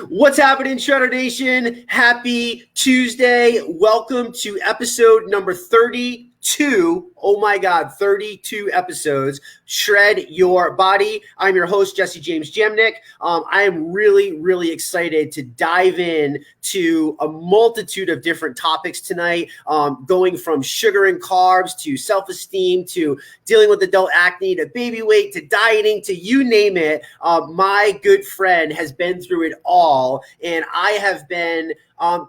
What's happening, Shredder Nation? Happy Tuesday. Welcome to episode number 32. Oh my God, 32 episodes. Shred Your Body. I'm your host, Jesse James Jamnik. I am really excited to dive in to a multitude of different topics tonight, going from sugar and carbs to self-esteem to dealing with adult acne to baby weight to dieting to you name it. My good friend has been through it all, and I have been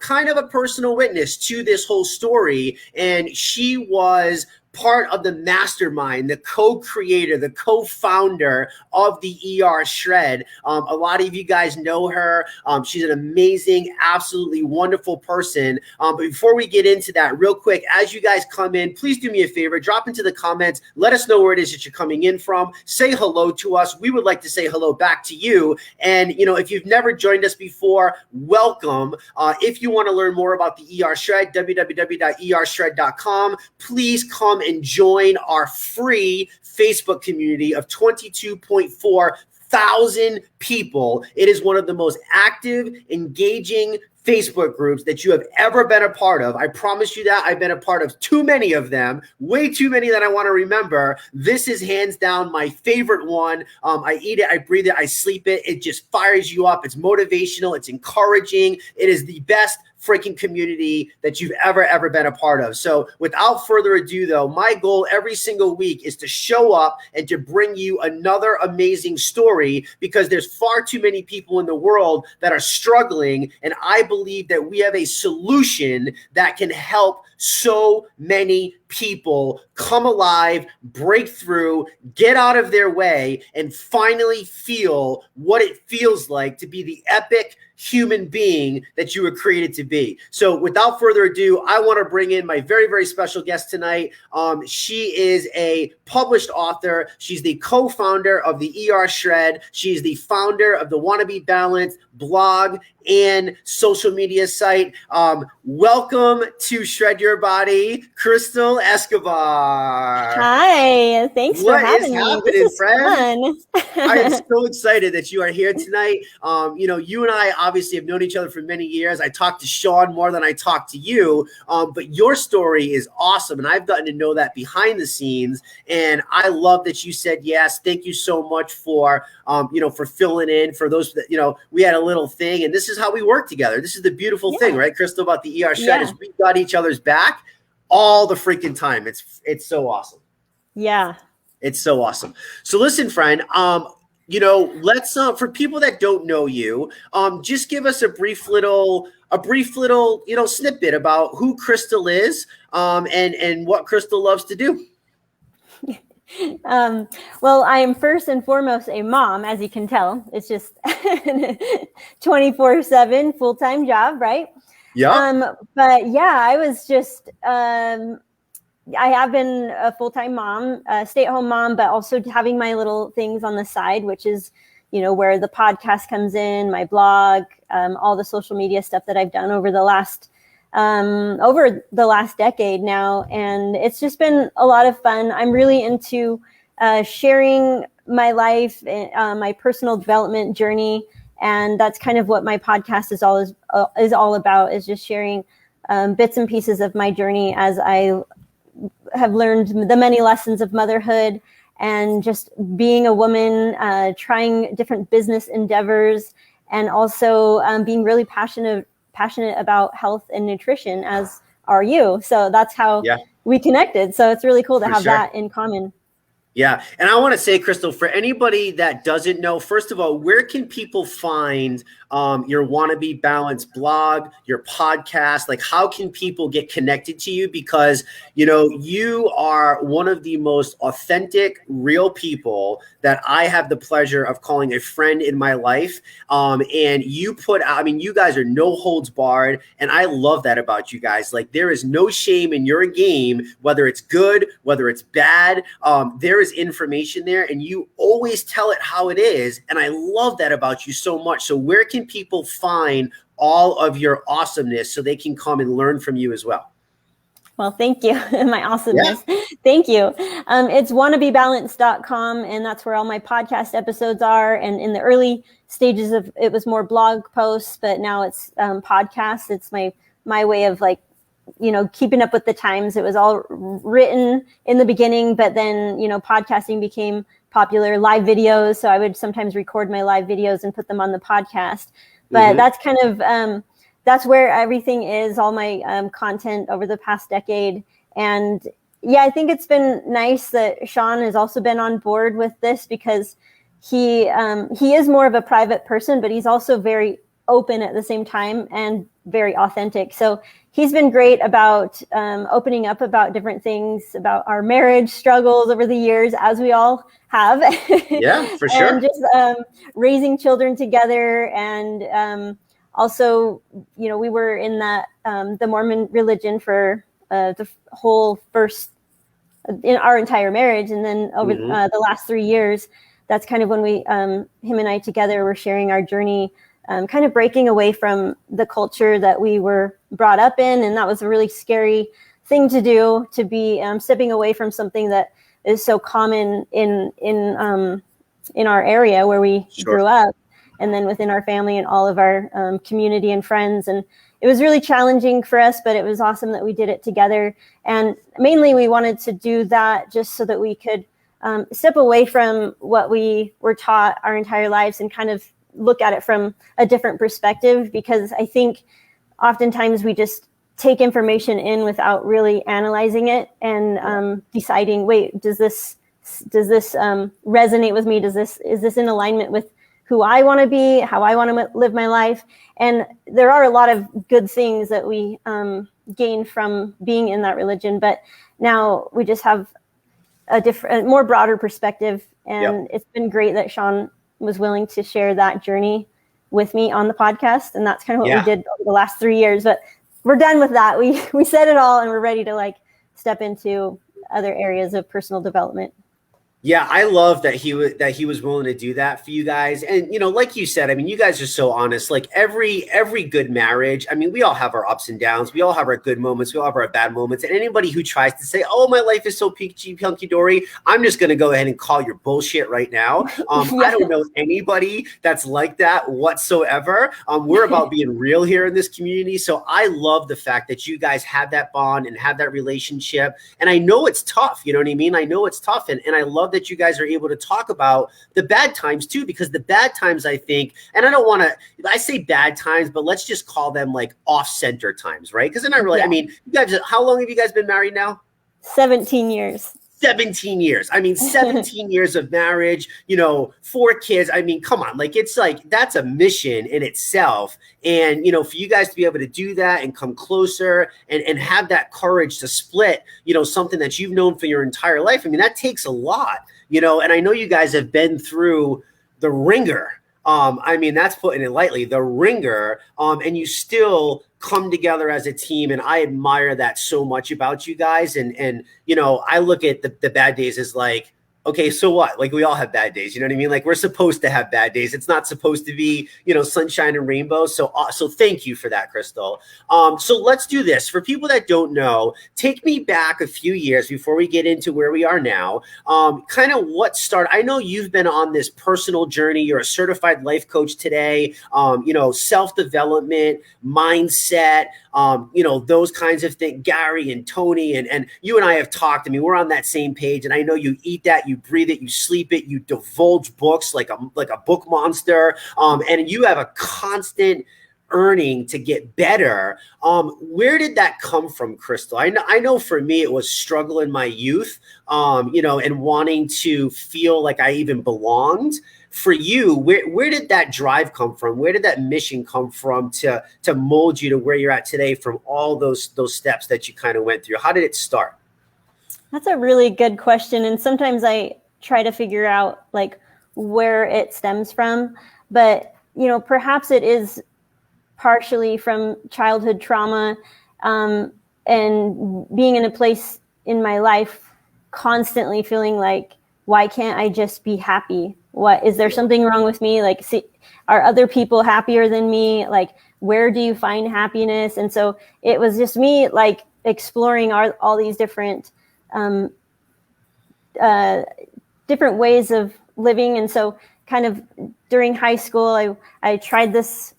kind of a personal witness to this whole story, and she was part of the mastermind, the co-creator, the co-founder of the ER Shred. A lot of you guys know her. She's an amazing, absolutely wonderful person. But before we get into that, real quick, as you guys come in, please do me a favor, drop into the comments. Let us know where it is that you're coming in from. Say hello to us. We would like to say hello back to you. And, you know, if you've never joined us before, welcome. If you want to learn more about the ER Shred, www.ershred.com, please come and join our free Facebook community of 22.4 thousand people. It is one of the most active, engaging Facebook groups that you have ever been a part of. I promise you that. I've been a part of too many of them, way too many that I want to remember. This is hands down my favorite one. I eat it, I breathe it, I sleep it. It just fires you up. It's motivational. It's encouraging. It is the best freaking community that you've ever been a part of. So without further ado though, my goal every single week is to show up and to bring you another amazing story, because there's far too many people in the world that are struggling, and I believe that we have a solution that can help so many people come alive, break through, get out of their way, and finally feel what it feels like to be the epic human being that you were created to be. So without further ado, I want to bring in my very special guest tonight. She is a published author. She's the co-founder of the ER Shred. She's the founder of the Wanna Be Balanced blog and social media site. Welcome to Shred Your Body, Crystal Escobar. Hi, thanks for having me. What this is is happening, friend? fun. I am so excited that you are here tonight. You know, you and I obviously have known each other for many years. I talked to Sean more than I talked to you, but your story is awesome, and I've gotten to know that behind the scenes, and I love that you said yes. Thank you so much for, for filling in for those that, we had a little thing, and this is how we work together. This is the beautiful thing, right, Crystal, about the ER Shred is we got each other's back all the freaking time. It's so awesome. Yeah. It's so awesome. So listen, friend, let's for people that don't know you, just give us a brief little, snippet about who Crystal is, and what Crystal loves to do. Well, I am first and foremost a mom, as you can tell. It's just 24/7 full-time job, right? Yeah. But yeah, I was just I have been a full-time mom, stay-at-home mom, but also having my little things on the side, which is, where the podcast comes in, my blog, all the social media stuff that I've done over the last decade now. And it's just been a lot of fun. I'm really into sharing my life, my personal development journey. And that's kind of what my podcast is all about, is just sharing bits and pieces of my journey as I have learned the many lessons of motherhood and just being a woman, trying different business endeavors, and also being really passionate about health and nutrition, as are you. So that's how we connected. So it's really cool to have that in common. Yeah. And I want to say, Crystal, for anybody that doesn't know, first of all, where can people find your Wanna Be Balanced blog, your podcast? Like, how can people get connected to you? Because, you are one of the most authentic, real people that I have the pleasure of calling a friend in my life. And you put out, you guys are no holds barred. And I love that about you guys. Like, there is no shame in your game, whether it's good, whether it's bad. There is information there, and you always tell it how it is. And I love that about you so much. So where can people find all of your awesomeness so they can come and learn from you as well? Well, thank you. My awesomeness. Yeah. Thank you. It's wannabebalanced.com, and that's where all my podcast episodes are. And in the early stages of, it was more blog posts, but now it's podcasts. It's my way of like, keeping up with the times. It was all written in the beginning, but then, podcasting became popular, live videos. So I would sometimes record my live videos and put them on the podcast. But that's kind of, that's where everything is, all my content over the past decade. And yeah, I think it's been nice that Sean has also been on board with this, because he is more of a private person, but he's also very open at the same time and very authentic. So he's been great about opening up about different things, about our marriage struggles over the years, as we all have. Yeah, for sure. And just raising children together. And also, we were in that the Mormon religion for the whole in our entire marriage. And then over the last 3 years, that's kind of when we, him and I together, were sharing our journey, kind of breaking away from the culture that we were brought up in. And that was a really scary thing to do, to be stepping away from something that is so common in our area where we grew up, and then within our family and all of our community and friends. And it was really challenging for us, but it was awesome that we did it together. And mainly we wanted to do that just so that we could step away from what we were taught our entire lives and kind of look at it from a different perspective, because I think oftentimes we just take information in without really analyzing it and deciding, wait, does this resonate with me? Is this in alignment with who I want to be, how I want to live my life? And there are a lot of good things that we gain from being in that religion, but now we just have a more broader perspective. And it's been great that Sean was willing to share that journey with me on the podcast. And that's kind of what we did over the last 3 years, but we're done with that. We said it all, and we're ready to like step into other areas of personal development. Yeah, I love that he was willing to do that for you guys. And, like you said, I mean, you guys are so honest. Like every good marriage, I mean, we all have our ups and downs. We all have our good moments. We all have our bad moments. And anybody who tries to say, oh, my life is so peachy, hunky-dory, I'm just going to go ahead and call your bullshit right now. I don't know anybody that's like that whatsoever. We're about being real here in this community. So I love the fact that you guys have that bond and have that relationship. And I know it's tough. You know what I mean? I know it's tough. And I love that you guys are able to talk about the bad times too, because the bad times, I think, and I say bad times, but let's just call them like off-center times, right? Because they're not really, I mean, you guys, how long have you guys been married now? 17 years. 17 years. I mean, 17 years of marriage, 4 kids. I mean, come on, like, it's like, that's a mission in itself. And, for you guys to be able to do that and come closer and have that courage to split, something that you've known for your entire life. I mean, that takes a lot, and I know you guys have been through the ringer. I mean, that's putting it lightly, the ringer, and you still come together as a team. And I admire that so much about you guys. And I look at the bad days as like, okay, so what? Like, we all have bad days. You know what I mean? Like, we're supposed to have bad days. It's not supposed to be, sunshine and rainbows. So thank you for that, Crystal. So let's do this. For people that don't know, take me back a few years before we get into where we are now. Kind of what started. I know you've been on this personal journey. You're a certified life coach today. Self-development, mindset, those kinds of things. Gary and Tony and you and I have talked. I mean, we're on that same page, and I know you eat that, you breathe it, you sleep it, you divulge books like a book monster, and you have a constant earning to get better. Where did that come from, Crystal? I know for me, it was struggle in my youth, and wanting to feel like I even belonged. For you, where did that drive come from? Where did that mission come from to mold you to where you're at today from all those steps that you kind of went through? How did it start? That's a really good question. And sometimes I try to figure out like where it stems from, but perhaps it is partially from childhood trauma, and being in a place in my life constantly feeling like, why can't I just be happy? What is there something wrong with me? Like, are other people happier than me? Like, where do you find happiness? And so it was just me like exploring all these different different ways of living. And so kind of during high school, I tried this,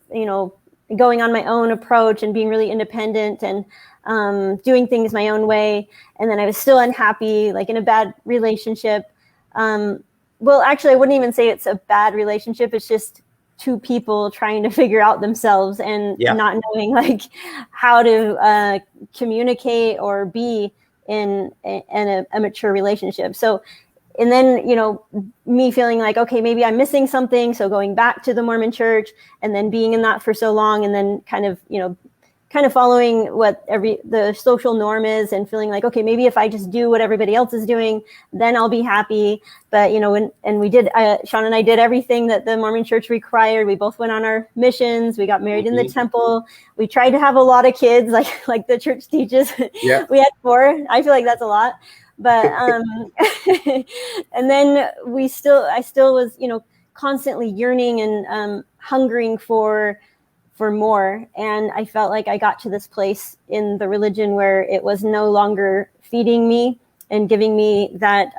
going on my own approach and being really independent and doing things my own way. And then I was still unhappy, like in a bad relationship. Well, actually, I wouldn't even say it's a bad relationship. It's just two people trying to figure out themselves and not knowing like how to communicate or be in a mature relationship. So, and then, me feeling like, okay, maybe I'm missing something. So going back to the Mormon church and then being in that for so long and then kind of following what the social norm is and feeling like, okay, maybe if I just do what everybody else is doing, then I'll be happy. But, and we did, Sean and I did everything that the Mormon church required. We both went on our missions. We got married in the temple. We tried to have a lot of kids, like the church teaches. Yeah. We had 4. I feel like that's a lot. But, and then I still was, constantly yearning and hungering for more. And I felt like I got to this place in the religion where it was no longer feeding me and giving me that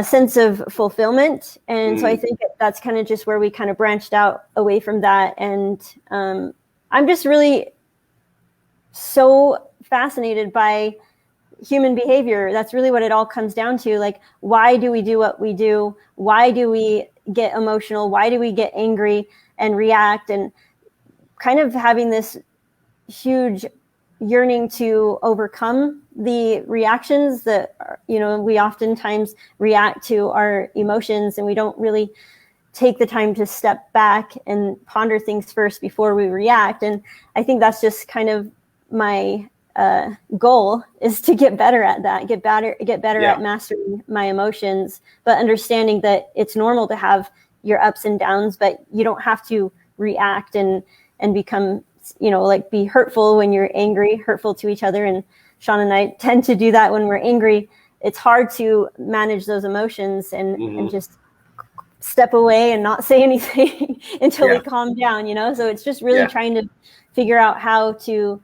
sense of fulfillment. And so I think that's kind of just where we kind of branched out away from that. And I'm just really so fascinated by human behavior. That's really what it all comes down to. Like, why do we do what we do? Why do we get emotional? Why do we get angry and react? And kind of having this huge yearning to overcome the reactions that, we oftentimes react to our emotions and we don't really take the time to step back and ponder things first before we react. And I think that's just kind of my goal, is to get better at that, get better at mastering my emotions, but understanding that it's normal to have your ups and downs, but you don't have to react and become, be hurtful when you're angry, hurtful to each other. And Sean and I tend to do that when we're angry. It's hard to manage those emotions and just step away and not say anything until we calm down, So it's just really trying to figure out how to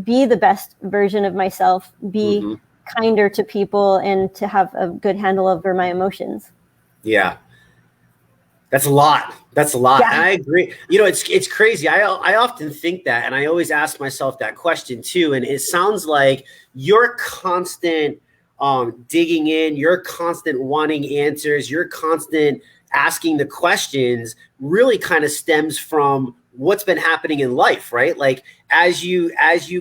be the best version of myself, be kinder to people, and to have a good handle over my emotions. Yeah. That's a lot. Yeah. I agree. It's crazy. I often think that, and I always ask myself that question too. And it sounds like your constant digging in, your constant wanting answers, your constant asking the questions really kind of stems from what's been happening in life, right? Like as you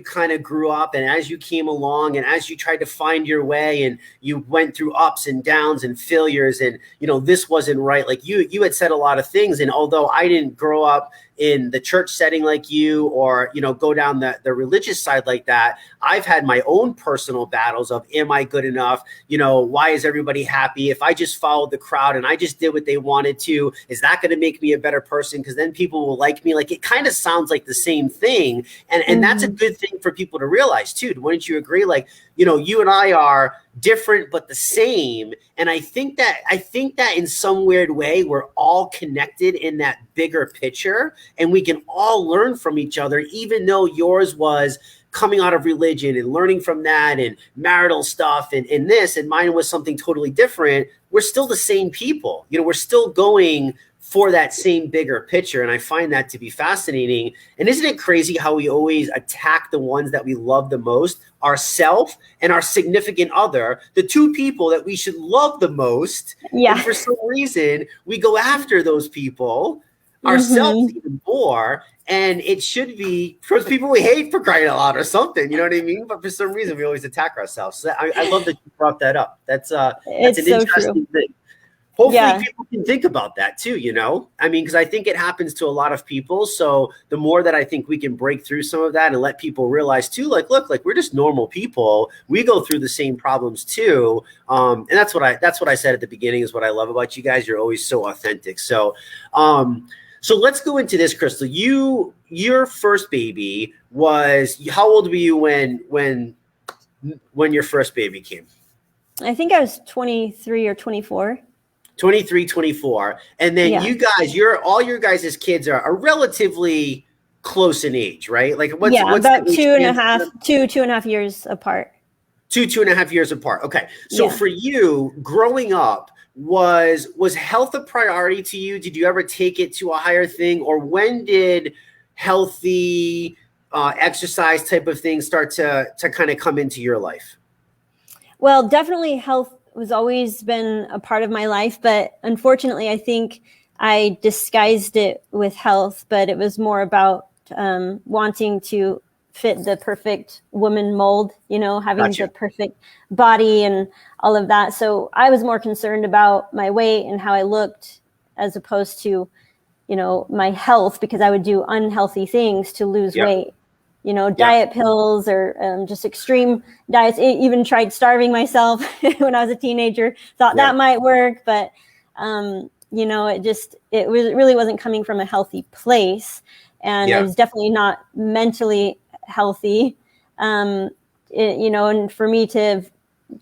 kind of grew up and as you came along and as you tried to find your way and you went through ups and downs and failures and, this wasn't right. Like you had said a lot of things. And although I didn't grow up in the church setting like you or, go down the religious side like that, I've had my own personal battles of, am I good enough? Why is everybody happy? If I just followed the crowd and I just did what they wanted to, is that going to make me a better person? Because then people will like me. Like it kind of sounds like the same thing. And that's a good thing for people to realize too. Wouldn't you agree? Like, you and I are different, but the same. And I think that in some weird way, we're all connected in that bigger picture and we can all learn from each other, even though yours was coming out of religion and learning from that and marital stuff and this, and mine was something totally different. We're still the same people. We're still going for that same bigger picture. And I find that to be fascinating. And isn't it crazy how we always attack the ones that we love the most, ourselves and our significant other, the two people that we should love the most. Yeah. And for some reason, we go after those people, ourselves even more. And it should be for people we hate, for crying out loud or something, you know what I mean? But for some reason, we always attack ourselves. So I love that you brought that up. That's an interesting thing. Hopefully people can think about that too, because I think it happens to a lot of people. So the more that I think we can break through some of that and let people realize too, like, look, like we're just normal people. We go through the same problems too. And that's what I said at the beginning is what I love about you guys. You're always so authentic. So, so let's go into this, Crystal. Your first baby was, how old were you when your first baby came? I think I was 23 or 24. 23, 24. And then you guys, all your guys' kids are relatively close in age, right? Like what's about 2.5 years apart. 2.5 years apart. Okay. So for you growing up, was health a priority to you? Did you ever take it to a higher thing, or when did healthy exercise type of things start to kind of come into your life? Well, definitely health was always been a part of my life, but unfortunately, I think I disguised it with health, but it was more about wanting to fit the perfect woman mold, having Gotcha. the perfect body and all of that. So I was more concerned about my weight and how I looked as opposed to, my health, because I would do unhealthy things to lose weight. Diet pills or just extreme diets. Even tried starving myself when I was a teenager, thought that might work, but it really wasn't coming from a healthy place. And I was definitely not mentally healthy. And for me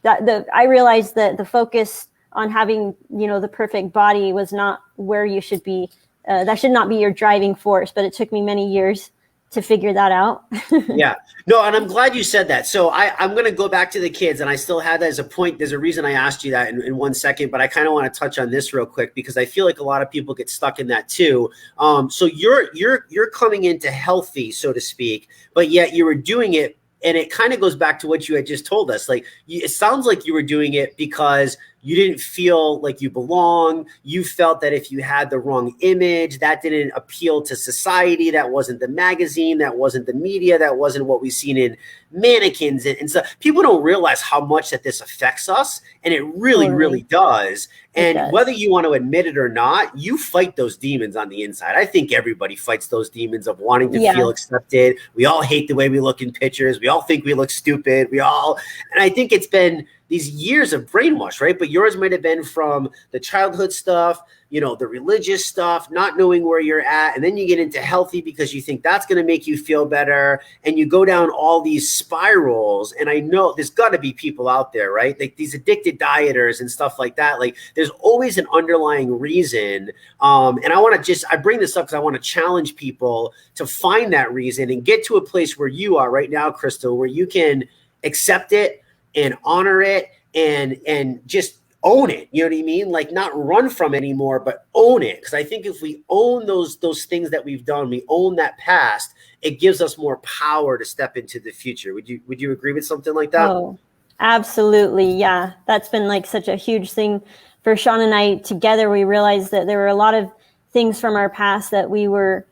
I realized that the focus on having, the perfect body was not where you should be. That should not be your driving force, but it took me many years to figure that out. Yeah. No, and I'm glad you said that. So I'm going to go back to the kids, and I still had that as a point. There's a reason I asked you that in 1 second, but I kind of want to touch on this real quick because I feel like a lot of people get stuck in that too. So you're coming into healthy, so to speak, but yet you were doing it. And it kind of goes back to what you had just told us. Like, it sounds like you were doing it because you didn't feel like you belong. You felt that if you had the wrong image, that didn't appeal to society. That wasn't the magazine. That wasn't the media. That wasn't what we've seen in mannequins and stuff. People don't realize how much that this affects us. And it really, really does. And whether you want to admit it or not, you fight those demons on the inside. I think everybody fights those demons of wanting to feel accepted. We all hate the way we look in pictures. We all think we look stupid. And I think it's been these years of brainwash, right? But yours might have been from the childhood stuff, the religious stuff, not knowing where you're at. And then you get into healthy because you think that's going to make you feel better. And you go down all these spirals. And I know there's got to be people out there, right? Like these addicted dieters and stuff like that. Like there's always an underlying reason. And I bring this up because I want to challenge people to find that reason and get to a place where you are right now, Crystal, where you can accept it and honor it and just own it. You know what I mean? Like not run from it anymore, but own it. Because I think if we own those things that we've done, we own that past, it gives us more power to step into the future. Would you agree with something like that? Oh, absolutely. Yeah. That's been like such a huge thing for Sean and I together. We realized that there were a lot of things from our past that we were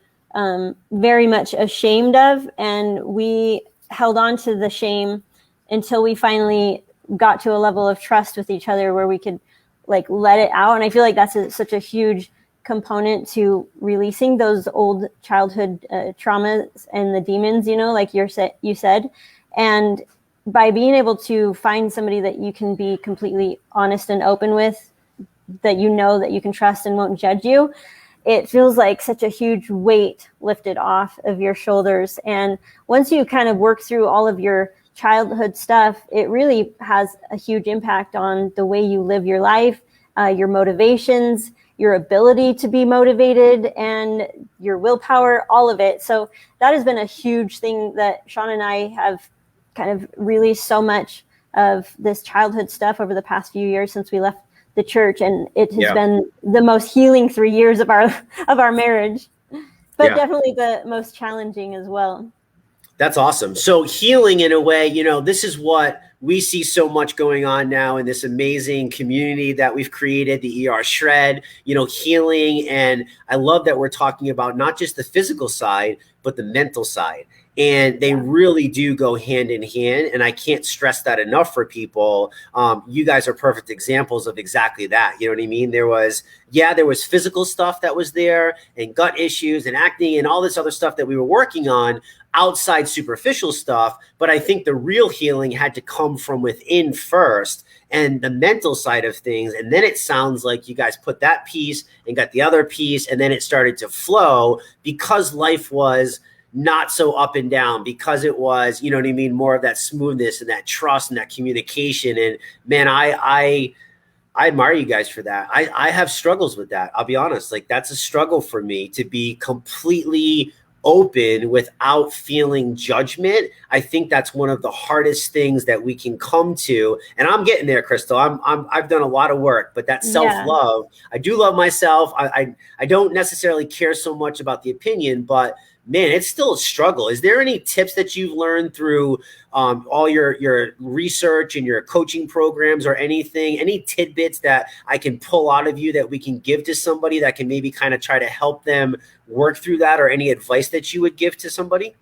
very much ashamed of. And we held on to the shame until we finally got to a level of trust with each other where we could like let it out. And I feel like that's such a huge component to releasing those old childhood traumas and the demons, like you said. And by being able to find somebody that you can be completely honest and open with, that that you can trust and won't judge you, it feels like such a huge weight lifted off of your shoulders. And once you kind of work through all of your childhood stuff, it really has a huge impact on the way you live your life, your motivations, your ability to be motivated, and your willpower, all of it. So that has been a huge thing that Sean and I have kind of released so much of this childhood stuff over the past few years since we left the church. And it has been the most healing 3 years of our marriage, but definitely the most challenging as well. That's awesome. So healing in a way, this is what we see so much going on now in this amazing community that we've created, the ER Shred, healing. And I love that we're talking about not just the physical side, but the mental side. And they really do go hand in hand. And I can't stress that enough for people. You guys are perfect examples of exactly that. You know what I mean? There was physical stuff that was there and gut issues and acne and all this other stuff that we were working on, outside superficial stuff. But I think the real healing had to come from within first, and the mental side of things. And then it sounds like you guys put that piece and got the other piece. And then it started to flow because life was not so up and down, because it was, more of that smoothness and that trust and that communication. And man, I admire you guys for that. I have struggles with that. I'll be honest. Like that's a struggle for me to be completely open without feeling judgment, I think that's one of the hardest things that we can come to. And I'm getting there, Crystal. I've done a lot of work, but that self-love, I do love myself. I don't necessarily care so much about the opinion, but man, it's still a struggle. Is there any tips that you've learned through all your research and your coaching programs, or anything, any tidbits that I can pull out of you that we can give to somebody that can maybe kind of try to help them work through that, or any advice that you would give to somebody?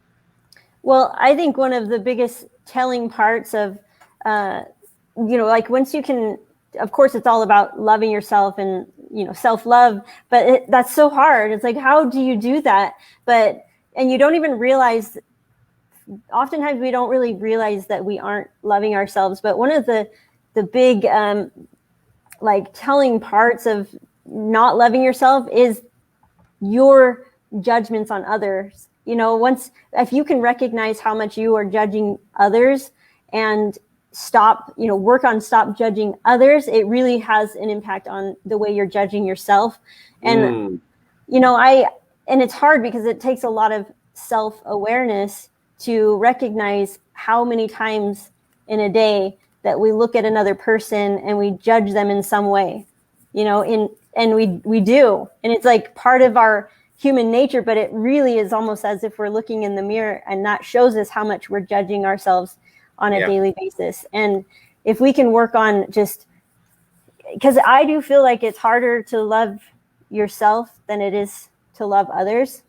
Well, I think one of the biggest telling parts of, like once you can, of course, it's all about loving yourself and, self-love, but that's so hard. It's like, how do you do that? And you don't even realize, oftentimes we don't really realize that we aren't loving ourselves. But one of the big, telling parts of not loving yourself is your judgments on others. If you can recognize how much you are judging others and work on stop judging others, it really has an impact on the way you're judging yourself. And, and it's hard because it takes a lot of self-awareness to recognize how many times in a day that we look at another person and we judge them in some way, and we do. And it's like part of our human nature, but it really is almost as if we're looking in the mirror, and that shows us how much we're judging ourselves on a daily basis. And if we can work on because I do feel like it's harder to love yourself than it is to love others.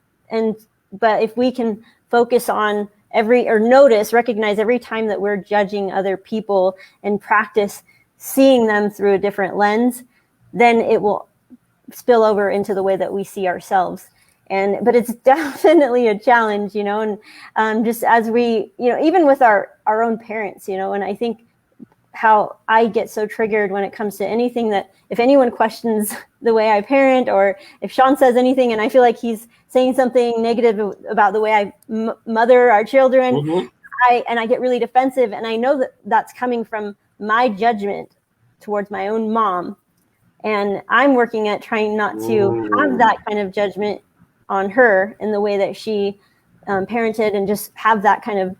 But if we can focus on recognize every time that we're judging other people and practice seeing them through a different lens, then it will spill over into the way that we see ourselves. But it's definitely a challenge, and just as we, even with our own parents, and I think how I get so triggered when it comes to anything that if anyone questions the way I parent, or if Sean says anything and I feel like he's saying something negative about the way I mother our children, Mm-hmm. I get really defensive, and I know that that's coming from my judgment towards my own mom. And I'm working at trying not to have that kind of judgment on her in the way that she parented, and just have that kind of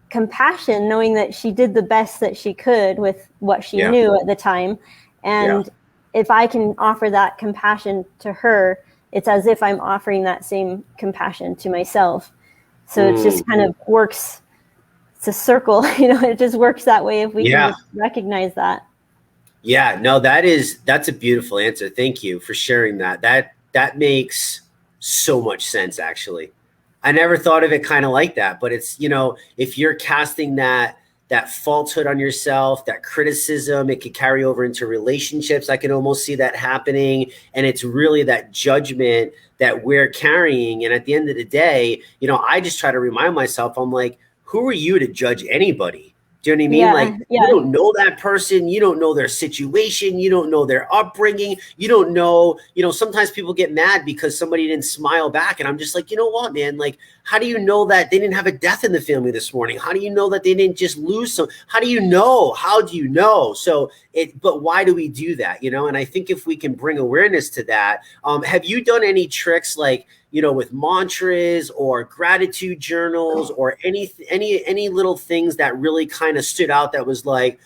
compassion, knowing that she did the best that she could with what she knew at the time. And if I can offer that compassion to her, it's as if I'm offering that same compassion to myself. So it just kind of works. It's a circle, it just works that way if we can just recognize that. Yeah, no, that's a beautiful answer. Thank you for sharing that. That makes so much sense, actually. I never thought of it kind of like that, but it's, if you're casting that falsehood on yourself, that criticism, it could carry over into relationships. I can almost see that happening. And it's really that judgment that we're carrying. And at the end of the day, I just try to remind myself, I'm like, who are you to judge anybody? Do you know what I mean? You don't know that person. You don't know their situation. You don't know their upbringing. You don't know, sometimes people get mad because somebody didn't smile back. And I'm just like, you know what, man? Like, how do you know that they didn't have a death in the family this morning? How do you know that they didn't just lose some? How do you know? How do you know? But why do we do that? And I think if we can bring awareness to that, have you done any tricks like, with mantras or gratitude journals, or any little things that really kind of stood out that was like,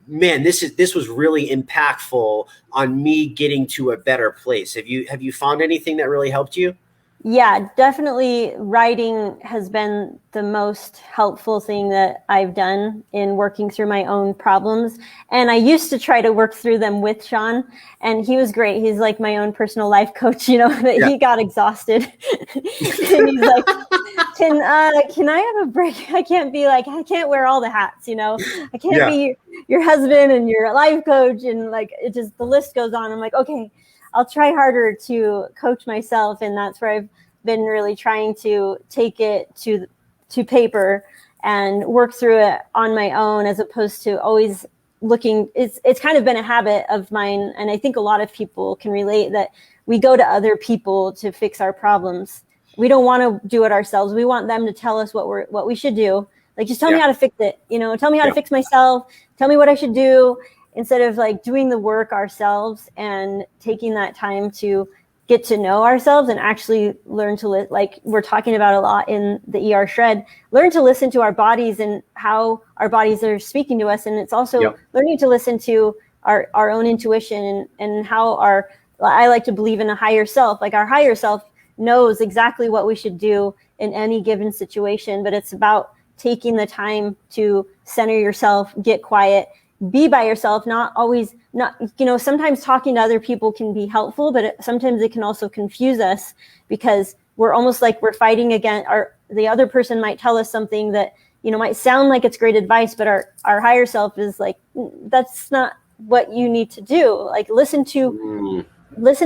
man, this was really impactful on me getting to a better place? Have you found anything that really helped you? Yeah, definitely writing has been the most helpful thing that I've done in working through my own problems. And I used to try to work through them with Sean, and he was great. He's like my own personal life coach, but he got exhausted. And he's like, can I have a break? I can't wear all the hats, I can't be your husband and your life coach. And it just, the list goes on. I'm like, okay, I'll try harder to coach myself. And that's where I've been really trying to take it to paper and work through it on my own, as opposed to always looking. It's kind of been a habit of mine. And I think a lot of people can relate that we go to other people to fix our problems. We don't want to do it ourselves. We want them to tell us what we should do. Like, just tell me how to fix it. Tell me how to fix myself. Tell me what I should do, instead of doing the work ourselves and taking that time to get to know ourselves and actually learn to like we're talking about a lot in the ER shred, learn to listen to our bodies and how our bodies are speaking to us. And it's also learning to listen to our own intuition and how I like to believe in a higher self. Like our higher self knows exactly what we should do in any given situation, but it's about taking the time to center yourself, get quiet, be by yourself, sometimes talking to other people can be helpful, but sometimes it can also confuse us because we're almost like we're fighting against the other person might tell us something that, might sound like it's great advice, but our higher self is like, that's not what you need to do. Like listen to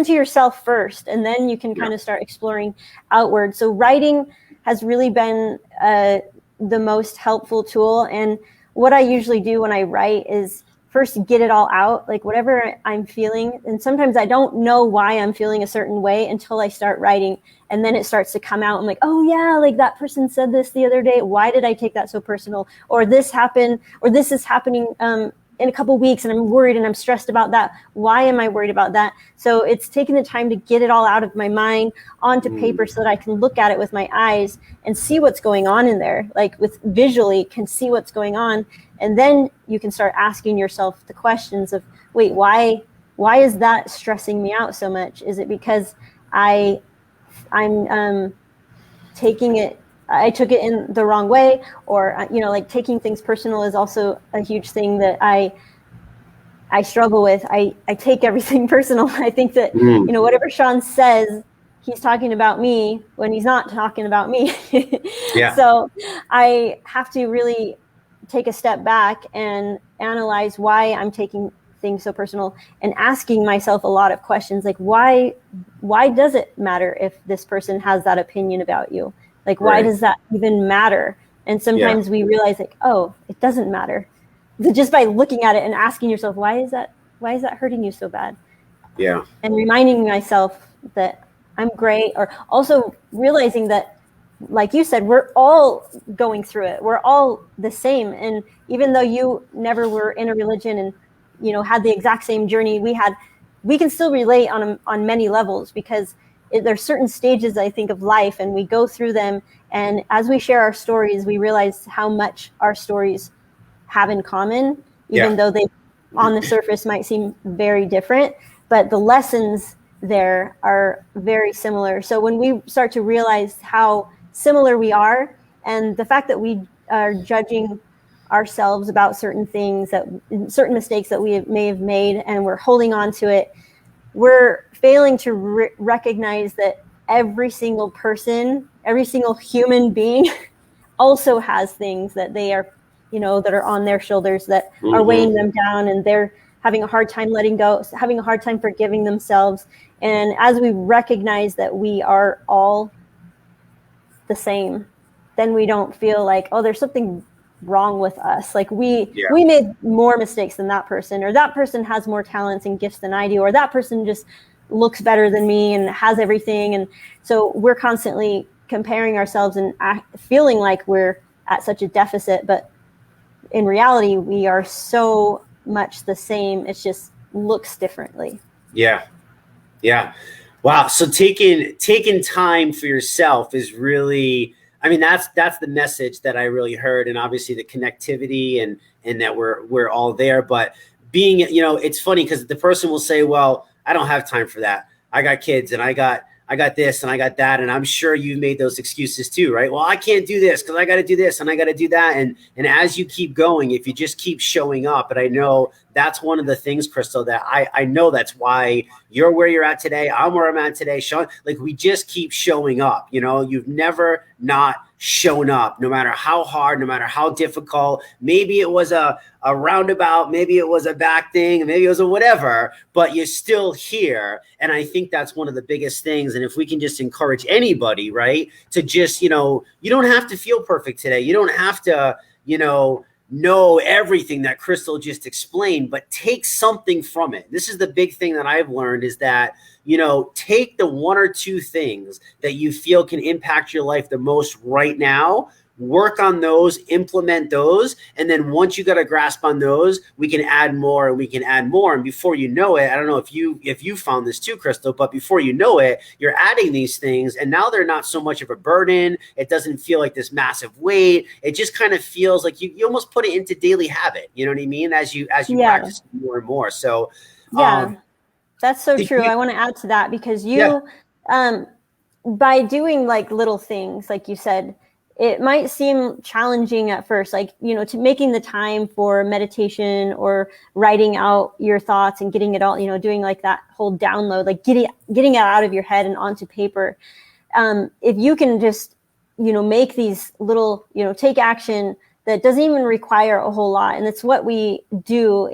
yourself first, and then you can kind of start exploring outward. So writing has really been the most helpful tool. And what I usually do when I write is first get it all out, like whatever I'm feeling. And sometimes I don't know why I'm feeling a certain way until I start writing. And then it starts to come out. I'm like, oh yeah, like that person said this the other day. Why did I take that so personal? Or this happened, or this is happening in a couple of weeks and I'm worried and I'm stressed about that. Why am I worried about that? So it's taking the time to get it all out of my mind onto paper so that I can look at it with my eyes and see what's going on in there, like with visually can see what's going on. And then you can start asking yourself the questions of, wait, why is that stressing me out so much? Is it because I took it in the wrong way, or, like taking things personal is also a huge thing that I struggle with. I take everything personal. I think that, whatever Sean says, he's talking about me when he's not talking about me. So I have to really take a step back and analyze why I'm taking things so personal and asking myself a lot of questions. Like, why does it matter if this person has that opinion about you? Like, why does that even matter? And sometimes we realize like, oh, it doesn't matter. Just by looking at it and asking yourself, why is that hurting you so bad? Yeah. And reminding myself that I'm great, or also realizing that, like you said, we're all going through it. We're all the same. And even though you never were in a religion and, had the exact same journey we can still relate on many levels, because there's certain stages, I think, of life, and we go through them. And as we share our stories, we realize how much our stories have in common, even though they on the surface might seem very different, but the lessons there are very similar. So when we start to realize how similar we are, and the fact that we are judging ourselves about certain things, certain mistakes that we may have made, and we're holding on to it, we're failing to recognize that every single person, every single human being also has things that they are, that are on their shoulders that are weighing them down, and they're having a hard time letting go, having a hard time forgiving themselves. And as we recognize that we are all the same, then we don't feel like, oh, there's something wrong with us. Like we made more mistakes than that person, or that person has more talents and gifts than I do, or that person just looks better than me and has everything. And so we're constantly comparing ourselves and feeling like we're at such a deficit, but in reality, we are so much the same. It just looks differently. Yeah. Wow. So taking time for yourself is really, that's the message that I really heard. And obviously the connectivity and that we're all there, but being, it's funny because the person will say, well, I don't have time for that. I got kids and I got this and I got that. And I'm sure you made those excuses too, right? Well, I can't do this because I got to do this and I got to do that. And as you keep going, if you just keep showing up, and I know that's one of the things, Crystal, that I know that's why you're where you're at today. I'm where I'm at today, Sean. Like, we just keep showing up. You've never not shown up, no matter how hard, no matter how difficult. Maybe it was a roundabout, maybe it was a back thing, maybe it was a whatever, but you're still here. And I think that's one of the biggest things. And if we can just encourage anybody, right, to just, you don't have to feel perfect today. You don't have to, know everything that Crystal just explained, but take something from it. This is the big thing that I've learned, is that, take the one or two things that you feel can impact your life the most right now, work on those, implement those. And then once you got a grasp on those, we can add more and we can add more. And before you know it, I don't know if you found this too, Crystal, but before you know it, you're adding these things and now they're not so much of a burden. It doesn't feel like this massive weight. It just kind of feels like you almost put it into daily habit. You know what I mean? As you practice more and more. So that's so true. I want to add to that because by doing like little things, like you said, it might seem challenging at first, like, to making the time for meditation or writing out your thoughts and getting it all, doing like that whole download, like getting it out of your head and onto paper. If you can just, make these little, take action that doesn't even require a whole lot. And it's what we do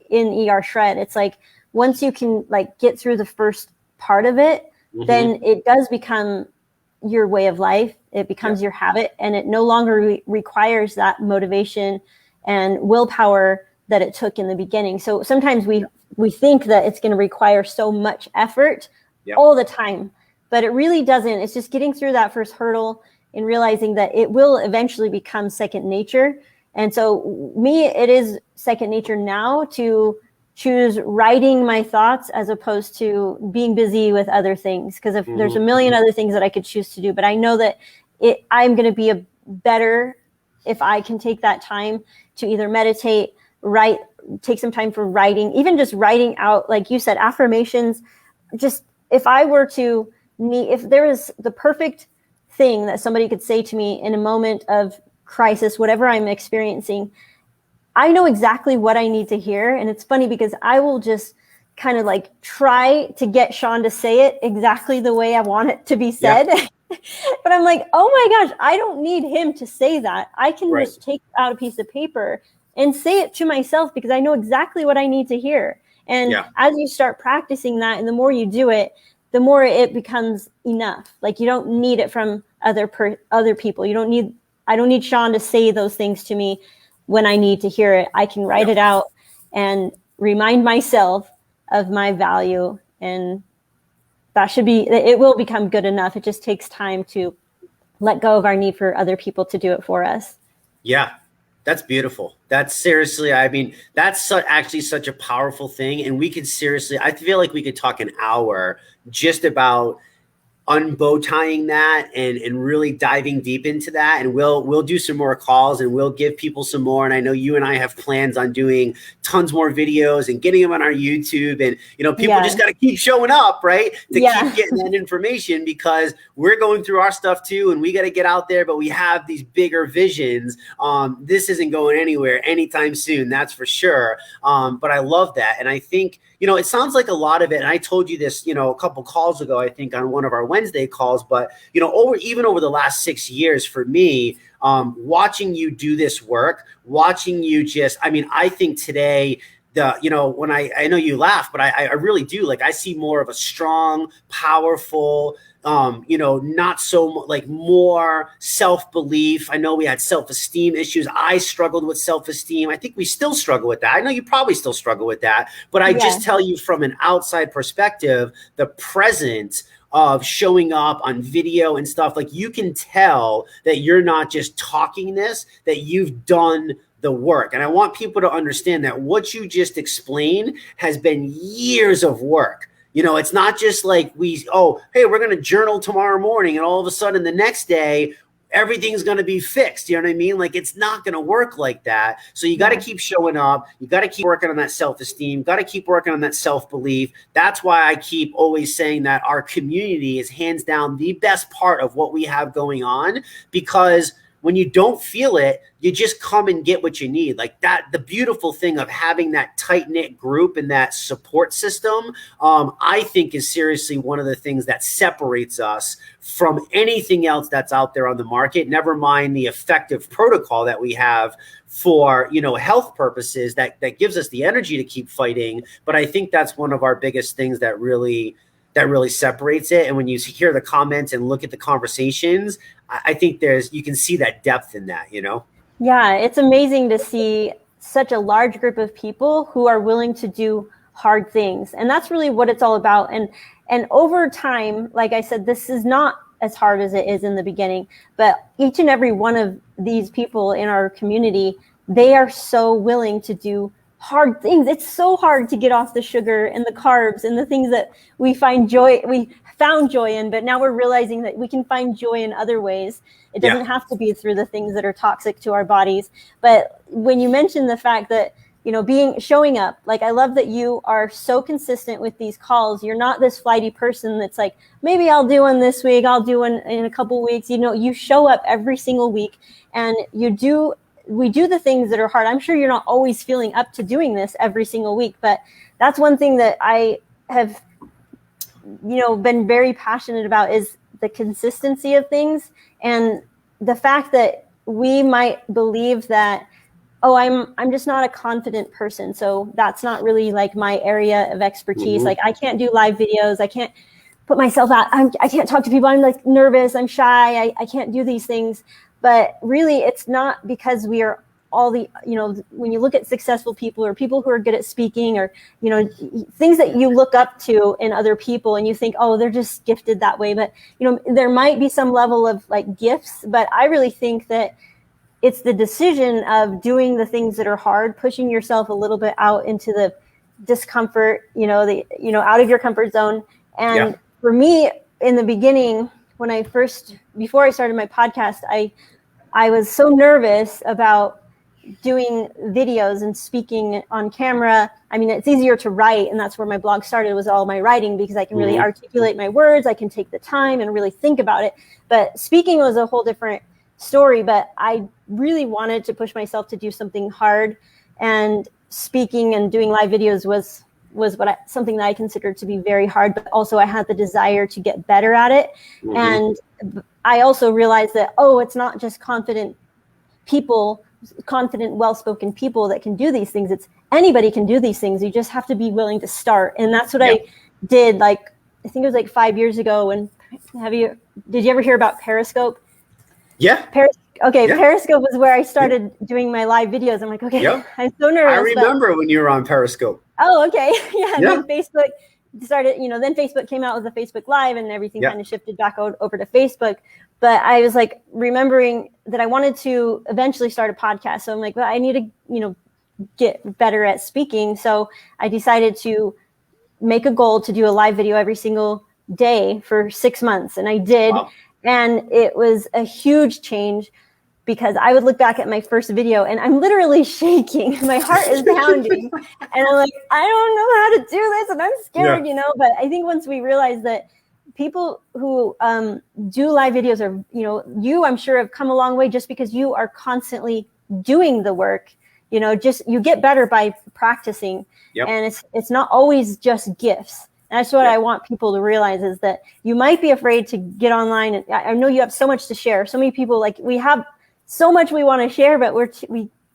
in ER Shred. It's like, once you can like get through the first part of it, then it does become your way of life. It becomes your habit, and it no longer requires that motivation and willpower that it took in the beginning. So sometimes we think that it's going to require so much effort all the time, but it really doesn't. It's just getting through that first hurdle and realizing that it will eventually become second nature. And so it is second nature now to choose writing my thoughts as opposed to being busy with other things. Because if there's a million other things that I could choose to do, but I know that I'm going to be better if I can take that time to either meditate, write, take some time for writing, even just writing out, like you said, affirmations. Just if there was the perfect thing that somebody could say to me in a moment of crisis, whatever I'm experiencing, I know exactly what I need to hear. And it's funny because I will just kind of like try to get Sean to say it exactly the way I want it to be said. Yeah. But I'm like, oh my gosh, I don't need him to say that. I can just take out a piece of paper and say it to myself because I know exactly what I need to hear. And as you start practicing that, and the more you do it, the more it becomes enough. Like you don't need it from other people. I don't need Sean to say those things to me when I need to hear it. I can write it out and remind myself of my value, and it will become good enough. It just takes time to let go of our need for other people to do it for us. Yeah, that's beautiful. That's seriously, I mean, that's actually such a powerful thing. And I feel like we could talk an hour just about unbow tying that and really diving deep into that. And we'll do some more calls and we'll give people some more. And I know you and I have plans on doing tons more videos and getting them on our YouTube. And, people just got to keep showing up, right? To keep getting that information, because we're going through our stuff too. And we got to get out there, but we have these bigger visions. This isn't going anywhere anytime soon. That's for sure. But I love that. And I think, it sounds like a lot of it. And I told you this, a couple calls ago, I think on one of our Wednesday calls, but, over the last 6 years for me, watching you do this work, watching you I think today, when I know you laugh, but I really do. Like, I see more of a strong, powerful, not so like more self-belief. I know we had self-esteem issues. I struggled with self-esteem. I think we still struggle with that. I know you probably still struggle with that, but I just tell you from an outside perspective, the presence of showing up on video and stuff, like you can tell that you're not just talking this, that you've done the work. And I want people to understand that what you just explained has been years of work. It's not just like hey, we're going to journal tomorrow morning and all of a sudden the next day, everything's going to be fixed. You know what I mean? Like, it's not going to work like that. So you got to keep showing up. You got to keep working on that self-esteem. Got to keep working on that self-belief. That's why I keep always saying that our community is hands down the best part of what we have going on, because when you don't feel it, you just come and get what you need. Like that, the beautiful thing of having that tight-knit group and that support system, I think is seriously one of the things that separates us from anything else that's out there on the market, never mind the effective protocol that we have for, health purposes that gives us the energy to keep fighting. But I think that's one of our biggest things that really separates it. And when you hear the comments and look at the conversations, I think you can see that depth in that, Yeah, it's amazing to see such a large group of people who are willing to do hard things. And that's really what it's all about. And over time, like I said, this is not as hard as it is in the beginning. But each and every one of these people in our community, they are so willing to do hard things. It's so hard to get off the sugar and the carbs and the things that we found joy in, but now we're realizing that we can find joy in other ways. It doesn't have to be through the things that are toxic to our bodies. But when you mention the fact that, showing up, like, I love that you are so consistent with these calls. You're not this flighty person that's like, maybe I'll do one this week, I'll do one in a couple weeks. You show up every single week, and we do the things that are hard. I'm sure you're not always feeling up to doing this every single week, but that's one thing that I have, been very passionate about, is the consistency of things, and the fact that we might believe that, oh, I'm just not a confident person, so that's not really like my area of expertise. Like, I can't do live videos. I can't put myself out. I can't talk to people. I'm like nervous. I'm shy. I can't do these things. But really, it's not because we are all the, when you look at successful people or people who are good at speaking, or, things that you look up to in other people, and you think, oh, they're just gifted that way. But, there might be some level of like gifts, but I really think that it's the decision of doing the things that are hard, pushing yourself a little bit out into the discomfort, out of your comfort zone. And for me, in the beginning, before I started my podcast, I was so nervous about doing videos and speaking on camera. I mean, it's easier to write, and that's where my blog started, was all my writing, because I can really articulate my words. I can take the time and really think about it. But speaking was a whole different story, but I really wanted to push myself to do something hard, and speaking and doing live videos was something that I considered to be very hard, but also I had the desire to get better at it. And I also realized that, it's not just confident, well-spoken people that can do these things. It's anybody can do these things. You just have to be willing to start. And that's what I did. Like, I think it was like 5 years ago. And did you ever hear about Periscope? Yeah. Periscope was where I started doing my live videos. I'm like, okay, I'm so nervous. I remember when you were on Periscope. Oh, okay. Yeah. Then Facebook started, then Facebook came out with the Facebook Live, and everything kind of shifted back over to Facebook. But I was like remembering that I wanted to eventually start a podcast. So I'm like, well, I need to, get better at speaking. So I decided to make a goal to do a live video every single day for 6 months. And I did. Wow. And it was a huge change, because I would look back at my first video and I'm literally shaking. My heart is pounding. And I'm like, I don't know how to do this, and I'm scared, But I think once we realize that people who do live videos are, you, I'm sure, have come a long way just because you are constantly doing the work. You get better by practicing. And it's not always just gifts. And that's what I want people to realize, is that you might be afraid to get online. And I know you have so much to share. So many people, like, we have so much we want to share, but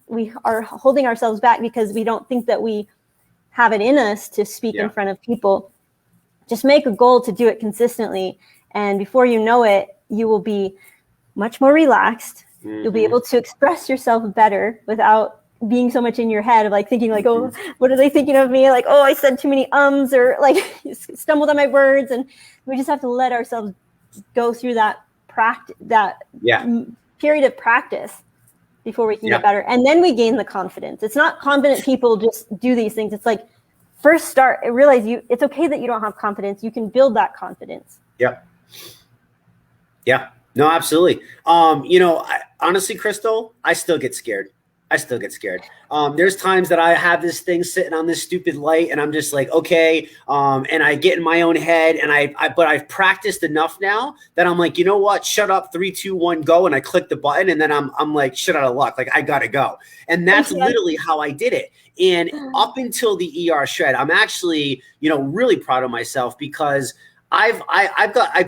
we are holding ourselves back because we don't think that we have it in us to speak in front of people. Just make a goal to do it consistently. And before you know it, you will be much more relaxed. You'll be able to express yourself better without being so much in your head of like thinking like, oh, what are they thinking of me? Like, oh, I said too many ums, or like stumbled on my words. And we just have to let ourselves go through that period of practice before we can get better. And then we gain the confidence. It's not confident people just do these things. It's like, first realize it's okay that you don't have confidence. You can build that confidence. Yeah. No, absolutely. Honestly, Crystal, I still get scared. There's times that I have this thing sitting on this stupid light, and I'm just like, okay. And I get in my own head, and but I've practiced enough now that I'm like, you know what? Shut up, 3, 2, 1, go. And I click the button, and then I'm like, shit out of luck. Like, I gotta go. And that's literally how I did it. And up until the ER shred, I'm actually, really proud of myself, because I've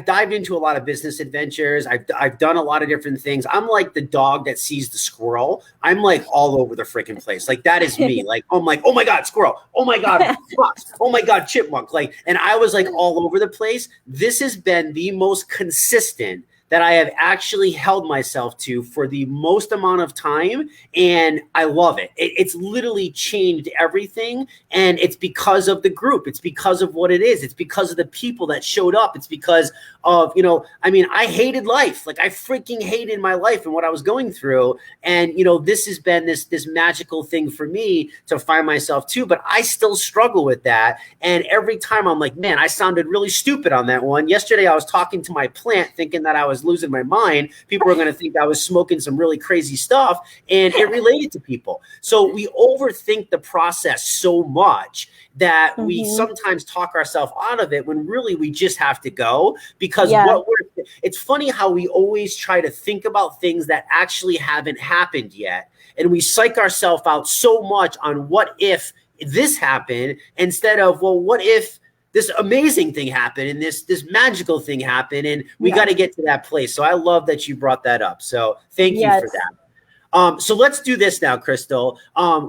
dived into a lot of business adventures. I've done a lot of different things. I'm like the dog that sees the squirrel. I'm like all over the freaking place. Like, that is me. Like, I'm like, oh my God, squirrel. Oh my God, fox. Oh my God, chipmunk. Like, and I was like all over the place. This has been the most consistent that I have actually held myself to for the most amount of time. And I love it. It's literally changed everything. And it's because of the group. It's because of what it is. It's because of the people that showed up. It's because of, I hated life. Like, I freaking hated my life and what I was going through. And, this has been this magical thing for me to find myself too. But I still struggle with that. And every time I'm like, man, I sounded really stupid on that one. Yesterday, I was talking to my plant thinking that I was losing my mind. People were going to think I was smoking some really crazy stuff, and it related to people. So we overthink the process so much that we sometimes talk ourselves out of it when really we just have to go, because it's funny how we always try to think about things that actually haven't happened yet. And we psych ourselves out so much on what if this happened instead of, well, what if this amazing thing happened and this magical thing happened, and we got to get to that place. So I love that you brought that up. So thank you for that. So let's do this now, Crystal.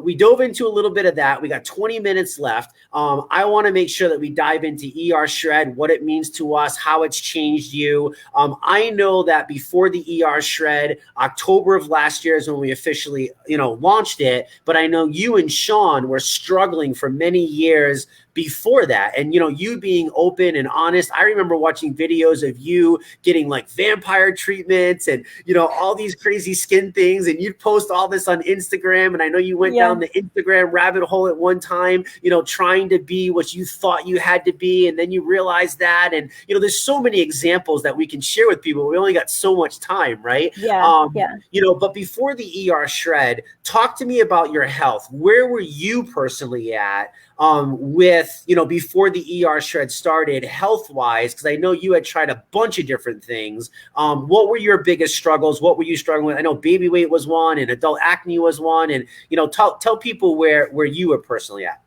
We dove into a little bit of that. We got 20 minutes left. I want to make sure that we dive into ER Shred, what it means to us, how it's changed you. I know that before the ER Shred, October of last year is when we officially, launched it. But I know you and Sean were struggling for many years before that. And, you being open and honest, I remember watching videos of you getting like vampire treatments and, all these crazy skin things. And you'd post all this on Instagram. And I know you went down the Instagram rabbit hole at one time, trying to be what you thought you had to be. And then you realized that. And, there's so many examples that we can share with people. We only got so much time, right? But before the ER Shred, talk to me about your health. Where were you personally at? Before the ER Shred started health-wise, because I know you had tried a bunch of different things. What were your biggest struggles? What were you struggling with? I know baby weight was one and adult acne was one. And, tell people where you were personally at.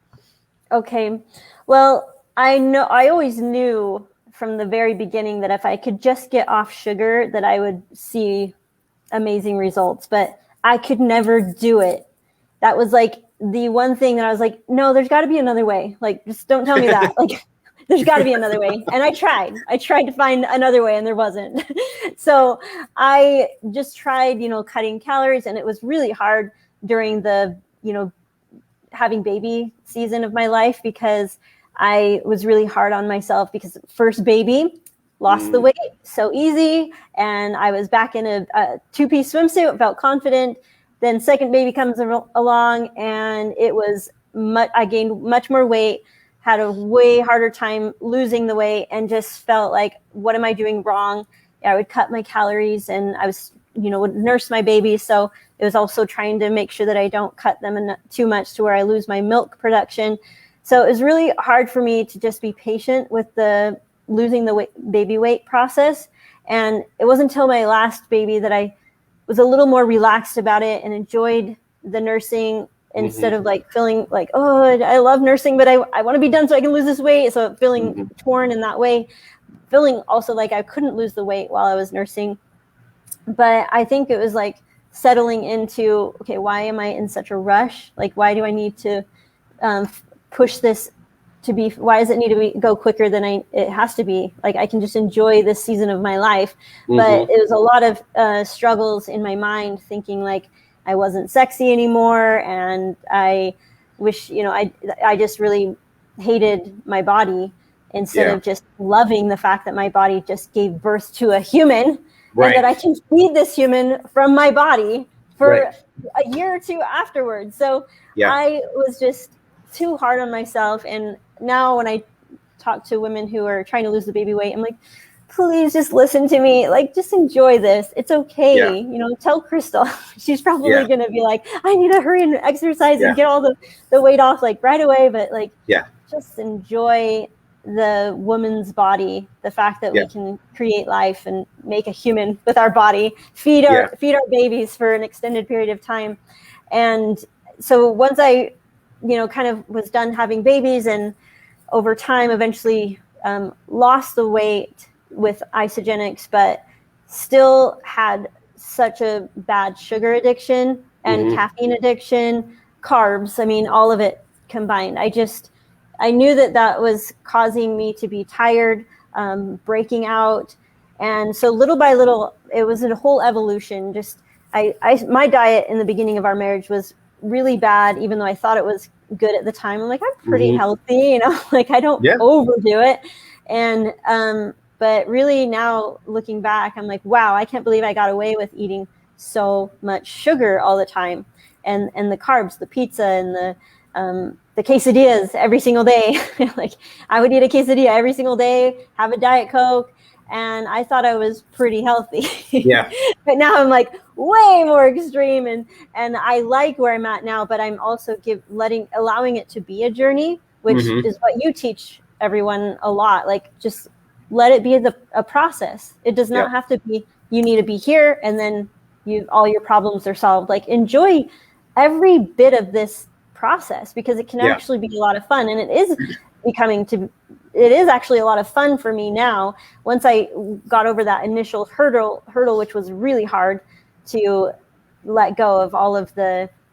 Okay. Well, I always knew from the very beginning that if I could just get off sugar, that I would see amazing results, but I could never do it. That was like the one thing that I was like, no, there's got to be another way. Like, just don't tell me that. Like, there's got to be another way. And I tried to find another way, and there wasn't. So I just tried, cutting calories, and it was really hard during the, having baby season of my life, because I was really hard on myself, because first baby, lost the weight so easy. And I was back in a two-piece swimsuit, felt confident. Then second baby comes along, and it was I gained much more weight, had a way harder time losing the weight, and just felt like, what am I doing wrong? I would cut my calories, and I was, would nurse my baby. So it was also trying to make sure that I don't cut them too much to where I lose my milk production. So it was really hard for me to just be patient with the losing the baby weight process. And it wasn't until my last baby that I was a little more relaxed about it and enjoyed the nursing, instead of like feeling like, oh, I love nursing, but I want to be done so I can lose this weight. So feeling torn in that way, feeling also like I couldn't lose the weight while I was nursing. But I think it was like settling into, okay, why am I in such a rush? Like, why do I need to push this to be, why does it need to go quicker than it has to be? Like, I can just enjoy this season of my life. But it was a lot of struggles in my mind, thinking like I wasn't sexy anymore. And I wish, I just really hated my body, instead of just loving the fact that my body just gave birth to a human, and that I can feed this human from my body for a year or two afterwards. So I was just too hard on myself. And now when I talk to women who are trying to lose the baby weight, I'm like, please just listen to me. Like, just enjoy this. It's okay. Tell Crystal. She's probably going to be like, I need to hurry and exercise and get all the weight off like right away. But like, just enjoy the woman's body, the fact that we can create life and make a human with our body, feed our babies for an extended period of time. And so once I, kind of was done having babies, and over time eventually lost the weight with isogenics, but still had such a bad sugar addiction and caffeine addiction, carbs. I mean, all of it combined. I knew that was causing me to be tired, breaking out. And so little by little, it was a whole evolution. Just my diet in the beginning of our marriage was really bad, even though I thought it was good at the time. I'm like, I'm pretty healthy, you know, like I don't overdo it. And, but really now looking back, I'm like, wow, I can't believe I got away with eating so much sugar all the time, and the carbs, the pizza, and the quesadillas every single day. Like I would eat a quesadilla every single day, have a Diet Coke, and I thought I was pretty healthy. Yeah. But now I'm like way more extreme, and I like where I'm at now, but I'm also allowing it to be a journey, which is what you teach everyone a lot. Like just let it be a process. It does not have to be, you need to be here and then all your problems are solved. Like enjoy every bit of this process, because it can actually be a lot of fun, and it is actually a lot of fun for me now. Once I got over that initial hurdle, which was really hard to let go of all of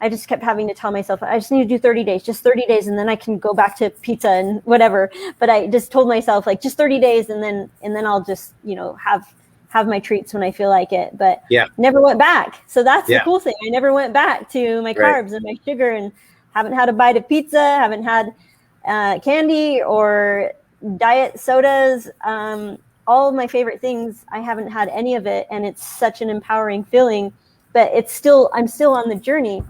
I just kept having to tell myself, I just need to do 30 days, just 30 days. And then I can go back to pizza and whatever. But I just told myself like just 30 days. And then I'll just, you know, have my treats when I feel like it, but never went back. So that's the cool thing. I never went back to my carbs and my sugar, and haven't had a bite of pizza, haven't had candy or diet sodas. All of my favorite things, I haven't had any of it. And it's such an empowering feeling, but I'm still on the journey.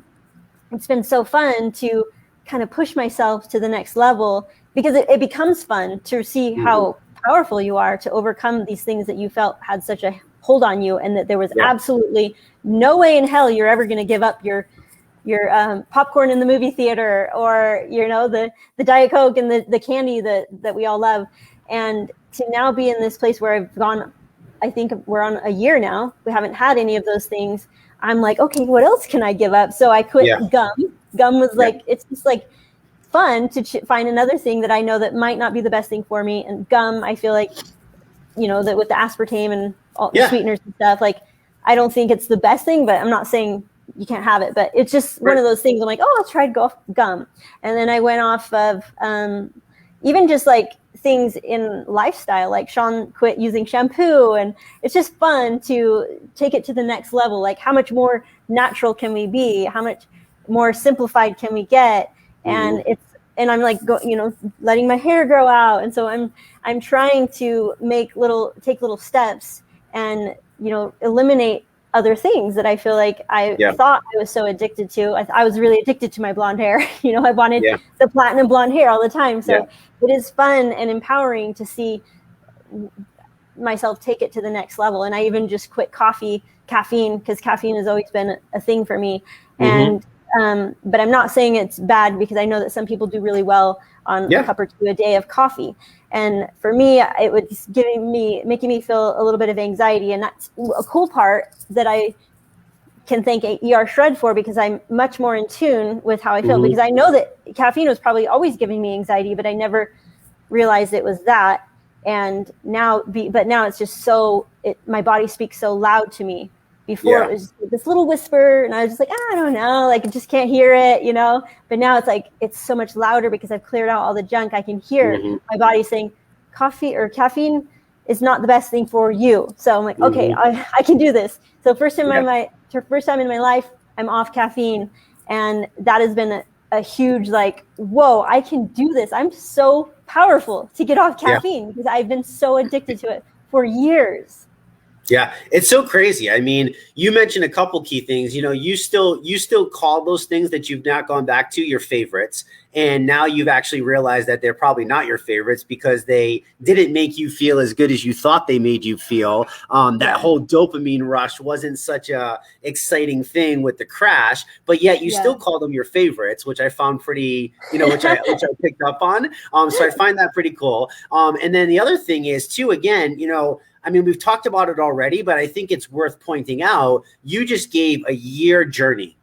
It's been so fun to kind of push myself to the next level, because it becomes fun to see how powerful you are to overcome these things that you felt had such a hold on you, and that there was absolutely no way in hell you're ever going to give up your popcorn in the movie theater, or, you know, the Diet Coke and the candy that we all love. And to now be in this place where I've gone, I think we're on a year now, we haven't had any of those things. I'm like, okay, what else can I give up? So I quit gum. Gum was like, it's just like fun to find another thing that I know that might not be the best thing for me. And gum, I feel like, you know, that with the aspartame and all the sweeteners and stuff, like, I don't think it's the best thing, but I'm not saying you can't have it, but it's just one of those things. I'm like, oh, I'll try gum. And then I went off of even just like things in lifestyle, like Sean quit using shampoo, and it's just fun to take it to the next level. Like, how much more natural can we be? How much more simplified can we get? And I'm like, letting my hair grow out. And so I'm trying to take little steps and, you know, eliminate other things that I feel like I thought I was so addicted to. I was really addicted to my blonde hair. You know, I wanted the platinum blonde hair all the time. So it is fun and empowering to see myself take it to the next level. And I even just quit caffeine, because caffeine has always been a thing for me. And but I'm not saying it's bad, because I know that some people do really well on a cup or two a day of coffee. And for me, it was making me feel a little bit of anxiety. And that's a cool part that I can thank ER Shred for, because I'm much more in tune with how I feel, because I know that caffeine was probably always giving me anxiety, but I never realized it was that. And now, but now it's just my body speaks so loud to me. Before it was this little whisper, and I was just like, I don't know, like I just can't hear it, you know. But now it's like it's so much louder, because I've cleared out all the junk. I can hear my body saying coffee or caffeine is not the best thing for you. So I'm like, okay, I can do this. So first time in my life, I'm off caffeine, and that has been a huge like, whoa, I can do this. I'm so powerful to get off caffeine, because I've been so addicted to it for years. Yeah, it's so crazy. I mean, you mentioned a couple key things. You know, you still call those things that you've not gone back to your favorites. And now you've actually realized that they're probably not your favorites, because they didn't make you feel as good as you thought they made you feel. That whole dopamine rush wasn't such a exciting thing with the crash, but yet you still call them your favorites, which I found pretty, you know, which I picked up on. So I find that pretty cool. And then the other thing is too, again, you know, I mean, we've talked about it already, but I think it's worth pointing out, you just gave a year journey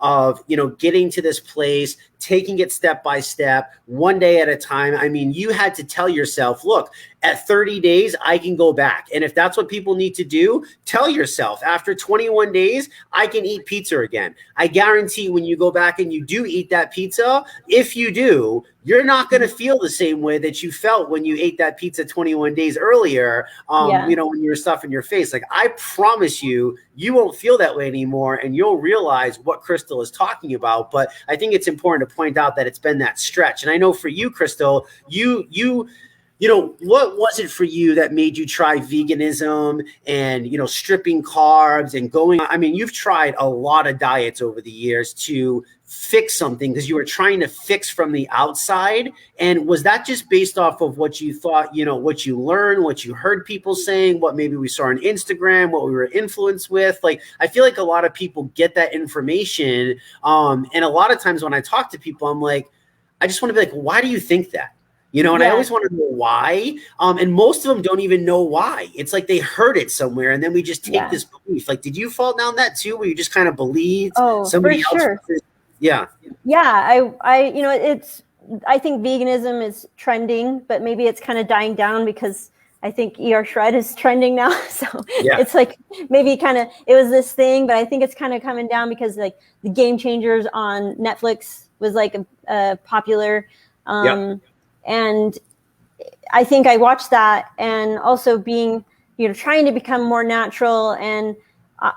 of, you know, getting to this place, taking it step by step, one day at a time. I mean, you had to tell yourself, look, at 30 days, I can go back. And if that's what people need to do, tell yourself after 21 days, I can eat pizza again. I guarantee when you go back and you do eat that pizza, if you do, you're not going to feel the same way that you felt when you ate that pizza 21 days earlier, you know, when you were stuffing your face. Like, I promise you, you won't feel that way anymore, and you'll realize what Crystal is talking about. But I think it's important to point out that it's been that stretch. And I know for you, Crystal, you know, what was it for you that made you try veganism and, you know, stripping carbs and going? I mean, you've tried a lot of diets over the years to fix something because you were trying to fix from the outside. And was that just based off of what you thought, you know, what you learned, what you heard people saying, what maybe we saw on Instagram, what we were influenced with? Like, I feel like a lot of people get that information. And a lot of times when I talk to people, I'm like, I just want to be like, why do you think that? You know, and I always want to know why. And most of them don't even know why. It's like they heard it somewhere, and then we just take this belief. Like, did you fall down that too, where you just kind of believed somebody else? Sure. Yeah. Yeah. I, you know, I think veganism is trending, but maybe it's kind of dying down because I think Shred is trending now. So it's like maybe it was this thing, but I think it's kind of coming down because like the Game Changers on Netflix was like a popular, and I think I watched that, and also being, you know, trying to become more natural. And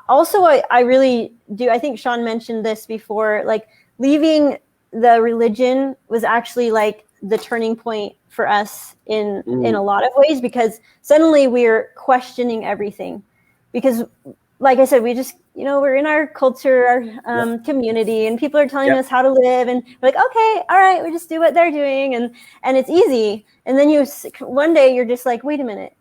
also I really do. I think Sean mentioned this before, like leaving the religion was actually like the turning point for us in a lot of ways, because suddenly we're questioning everything. Because like I said, we just, you know, we're in our culture, our community, and people are telling us how to live, and we're like, okay, all right, we just do what they're doing, and it's easy. And then one day you're just like, wait a minute,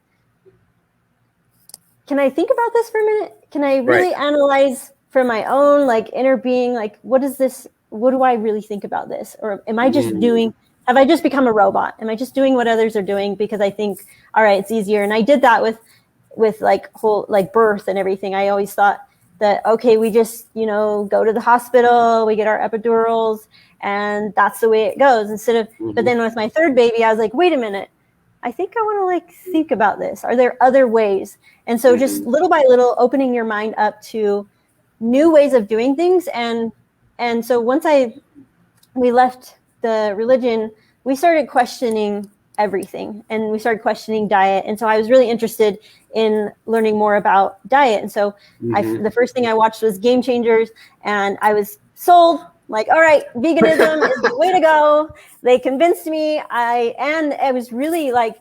can I think about this for a minute? Can I really analyze for my own like inner being, like what is this? What do I really think about this? Or am I just have I just become a robot? Am I just doing what others are doing because I think, all right, it's easier? And I did that with like whole like birth and everything. I always thought that, okay, we just, you know, go to the hospital, we get our epidurals, and that's the way it goes, instead of, but then with my third baby, I was like, wait a minute, I think I want to like think about this. Are there other ways? And so just little by little opening your mind up to new ways of doing things. And so once we left the religion, we started questioning everything, and we started questioning diet. And so I was really interested in learning more about diet. And so the first thing I watched was Game Changers, and I was sold, like, all right, veganism is the way to go. They convinced me. And it was really like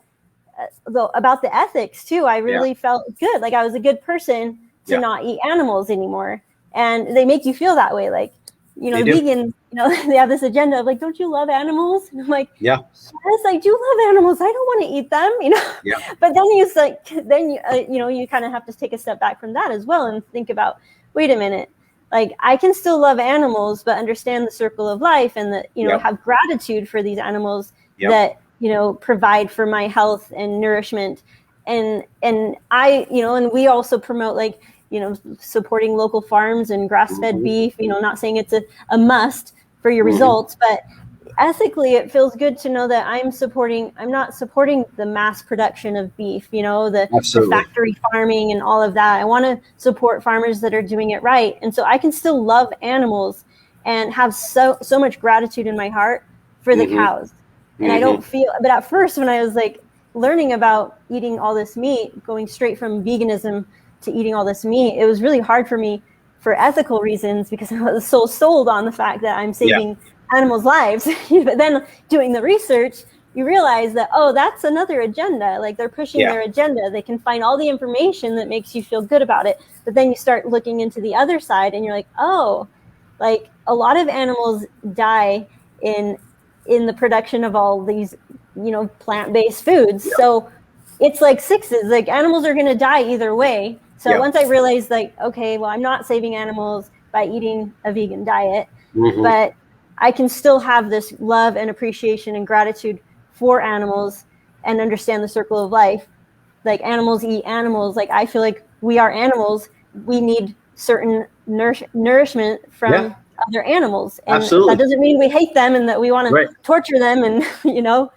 about the ethics too. I really felt good. Like I was a good person to not eat animals anymore. And they make you feel that way. Like, you know, vegan, you know, they have this agenda of like, don't you love animals? And I'm like, yes, I do love animals. I don't want to eat them, you know. But then you know, you kind of have to take a step back from that as well and think about, wait a minute, like I can still love animals, but understand the circle of life, and that, you know, have gratitude for these animals that, you know, provide for my health and nourishment. And I, you know, and we also promote like, you know, supporting local farms and grass-fed beef, you know, not saying it's a must for your results, but ethically it feels good to know that I'm not supporting the mass production of beef, you know, the factory farming and all of that. I want to support farmers that are doing it right. And so I can still love animals and have so much gratitude in my heart for the cows. And I don't feel, but at first when I was like learning about eating all this meat, going straight from veganism to eating all this meat, it was really hard for me for ethical reasons, because I was so sold on the fact that I'm saving animals' lives. But then doing the research, you realize that, oh, that's another agenda. Like they're pushing their agenda. They can find all the information that makes you feel good about it. But then you start looking into the other side and you're like, oh, like a lot of animals die in the production of all these, you know, plant-based foods. So it's like sixes, like animals are going to die either way. So once I realized like, okay, well, I'm not saving animals by eating a vegan diet, but I can still have this love and appreciation and gratitude for animals and understand the circle of life. Like animals eat animals. Like I feel like we are animals. We need certain nourishment from other animals. And Absolutely. that doesn't mean we hate them and that we want Right. to torture them and,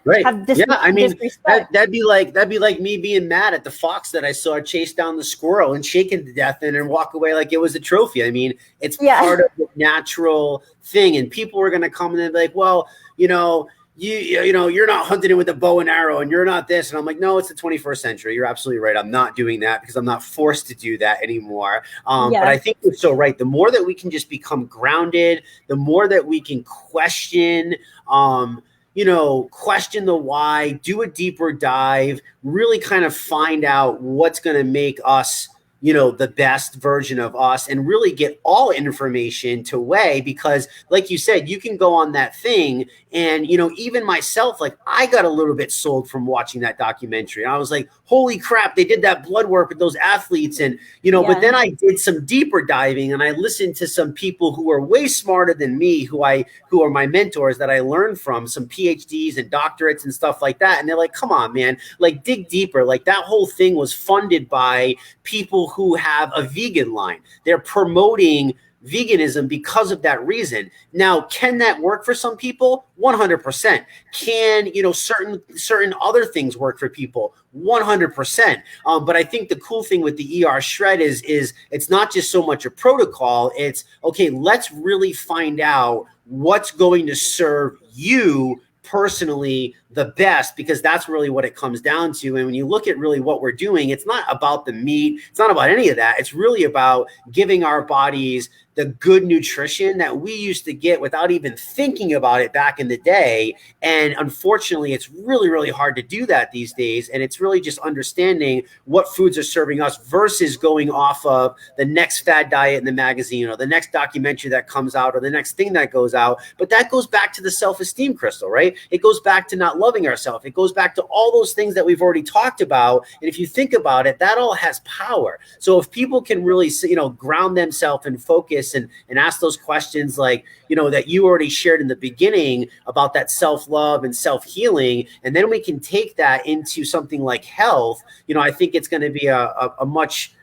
Right. have I mean, disrespect. that'd be like me being mad at the fox that I saw chase down the squirrel and shaken to death and then walk away like it was a trophy. I mean, it's part of the natural thing. And people are going to come in and be like, well, you're not hunting it with a bow and arrow and you're not this. And I'm like, no, it's the 21st century. You're absolutely right. I'm not doing that because I'm not forced to do that anymore. But I think you're so right. The more that we can just become grounded, the more that we can question, question the why, do a deeper dive, really kind of find out what's going to make us, the best version of us, and really get all information to weigh, because like you said, you can go on that thing and, even myself, like I got a little bit sold from watching that documentary. And I was like, holy crap, they did that blood work with those athletes. And, but then I did some deeper diving and I listened to some people who are way smarter than me, who are my mentors that I learned from, some PhDs and doctorates and stuff like that. And they're like, come on, man, like dig deeper. Like that whole thing was funded by people who have a vegan line. They're promoting veganism because of that reason. Now, can that work for some people? 100%. Can, certain other things work for people? 100%. But I think the cool thing with the ER shred is it's not just so much a protocol. It's, okay, let's really find out what's going to serve you personally the best, because that's really what it comes down to. And when you look at really what we're doing, it's not about the meat. It's not about any of that. It's really about giving our bodies the good nutrition that we used to get without even thinking about it back in the day. And unfortunately, it's really, really hard to do that these days. And it's really just understanding what foods are serving us versus going off of the next fad diet in the magazine or the next documentary that comes out or the next thing that goes out. But that goes back to the self-esteem, Crystal, right? It goes back to not loving ourselves. It goes back to all those things that we've already talked about. And if you think about it, that all has power. So if people can really, ground themselves and focus and ask those questions like, that you already shared in the beginning about that self-love and self-healing, and then we can take that into something like health, I think it's going to be a much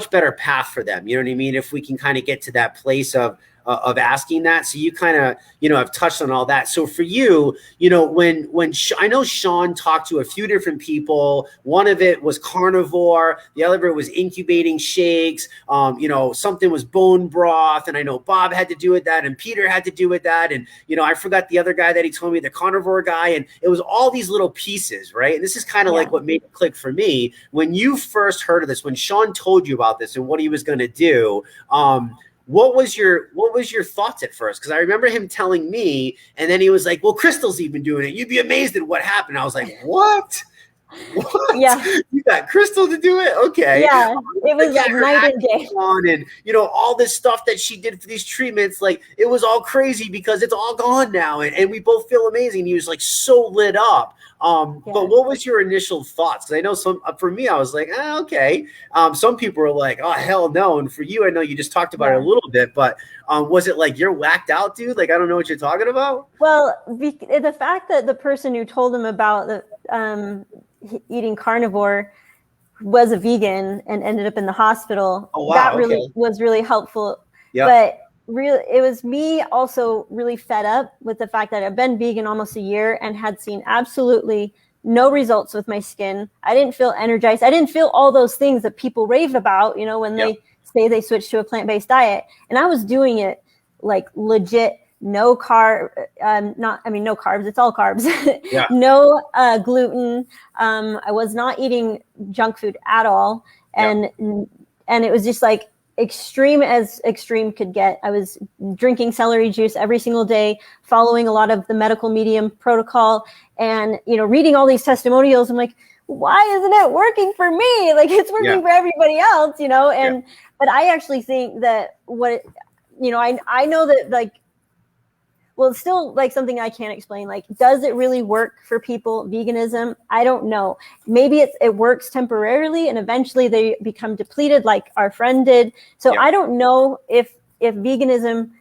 better path for them. You know what I mean? If we can kind of get to that place of asking that. So you kind of, have touched on all that. So for you, when I know Sean talked to a few different people, one of it was carnivore, the other of it was incubating shakes, something was bone broth. And I know Bob had to do with that and Peter had to do with that. And, I forgot the other guy that he told me, the carnivore guy. And it was all these little pieces, right? And this is kind of like what made it click for me. When you first heard of this, when Sean told you about this and what he was going to do, what was your thoughts at first? Because I remember him telling me, and then he was like, well, Crystal's even doing it. You'd be amazed at what happened. I was like, what? What? Yeah. You got Crystal to do it? Okay. Yeah. It was like night and day. And, all this stuff that she did for these treatments, like it was all crazy because it's all gone now. And we both feel amazing. He was like so lit up. But what was your initial thoughts? I know for me, I was like, okay. Some people were like, oh, hell no. And for you, I know you just talked about it a little bit, but was it like, you're whacked out, dude? Like, I don't know what you're talking about. Well, the fact that the person who told him about the eating carnivore was a vegan and ended up in the hospital. Oh, wow. That really was really helpful. Yep. But really, it was me also really fed up with the fact that I've been vegan almost a year and had seen absolutely no results with my skin. I didn't feel energized. I didn't feel all those things that people rave about, when they say they switch to a plant-based diet. And I was doing it like legit, no carb, no carbs, it's all carbs, no gluten. I was not eating junk food at all. And it was just like extreme as extreme could get. I was drinking celery juice every single day, following a lot of the medical medium protocol and, reading all these testimonials. I'm like, why isn't it working for me? Like it's working for everybody else, but I actually think that I know that like, well, it's still like something I can't explain. Like, does it really work for people? Veganism? I don't know. Maybe it works temporarily and eventually they become depleted like our friend did. So I don't know if veganism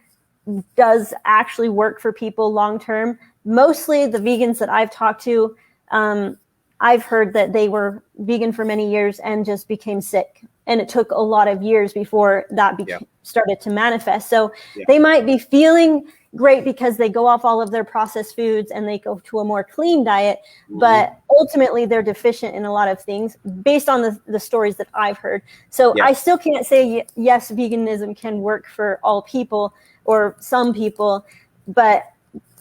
does actually work for people long-term. Mostly the vegans that I've talked to, I've heard that they were vegan for many years and just became sick And it took a lot of years before that started to manifest. So Yeah. they might be feeling great because they go off all of their processed foods and they go to a more clean diet, but ultimately they're deficient in a lot of things based on the stories that I've heard. So I still can't say yes, veganism can work for all people or some people, but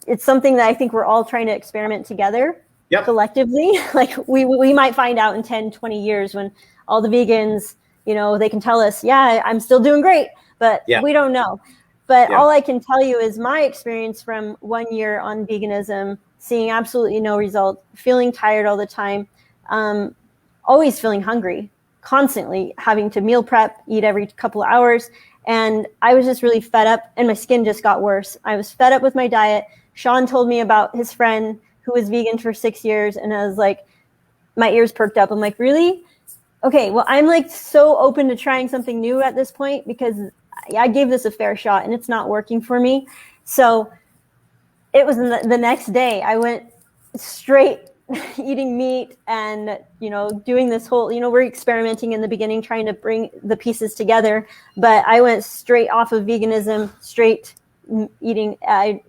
it's something that I think we're all trying to experiment together collectively. Like we might find out in 10, 20 years when all the vegans, they can tell us, yeah, I'm still doing great, but we don't know. But all I can tell you is my experience from 1 year on veganism, seeing absolutely no result, feeling tired all the time, always feeling hungry, constantly having to meal prep, eat every couple of hours. And I was just really fed up and my skin just got worse. I was fed up with my diet. Sean told me about his friend who was vegan for 6 years. And I was like, my ears perked up. I'm like, really? Okay, well, I'm like so open to trying something new at this point because I gave this a fair shot and it's not working for me. So it was the next day I went straight eating meat and, doing this whole, we're experimenting in the beginning, trying to bring the pieces together. But I went straight off of veganism, straight eating.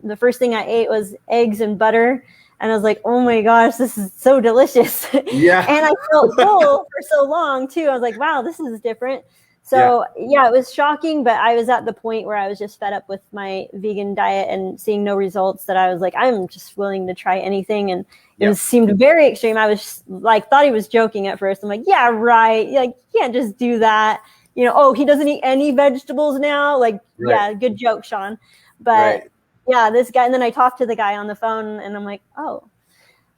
The first thing I ate was eggs and butter. And I was like, oh my gosh, this is so delicious. Yeah. And I felt full for so long too. I was like, wow, this is different. So it was shocking, but I was at the point where I was just fed up with my vegan diet and seeing no results that I was like, I'm just willing to try anything. And it seemed very extreme. I was like, thought he was joking at first. I'm like, yeah, right. Like, you can't just do that. Oh, he doesn't eat any vegetables now. Like, yeah, good joke, Sean. But this guy, and then I talked to the guy on the phone and I'm like, oh,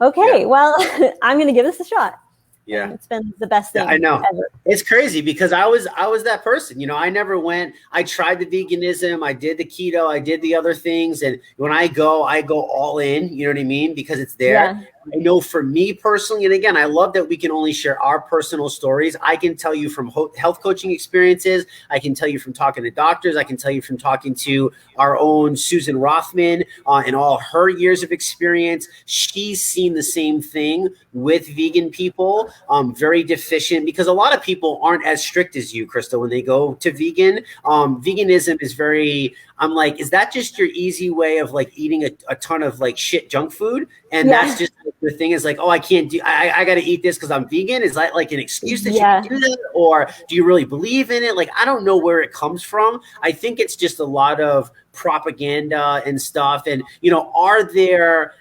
okay, well, I'm going to give this a shot. Yeah. And it's been the best thing I know. ever. It's crazy because I was that person. I never went. I tried the veganism. I did the keto. I did the other things. And when I go all in. You know what I mean? Because it's there. Yeah. I know for me personally, and again, I love that we can only share our personal stories. I can tell you from health coaching experiences. I can tell you from talking to doctors. I can tell you from talking to our own Susan Rothman and all her years of experience. She's seen the same thing with vegan people, very deficient, because a lot of people aren't as strict as you, Crystal, when they go to vegan. Veganism is very, I'm like, is that just your easy way of like eating a ton of like shit junk food? And that's just the thing is like, oh, I can't do, I got to eat this because I'm vegan. Is that like an excuse that you can do that? Or do you really believe in it? Like, I don't know where it comes from. I think it's just a lot of propaganda and stuff. And, are there,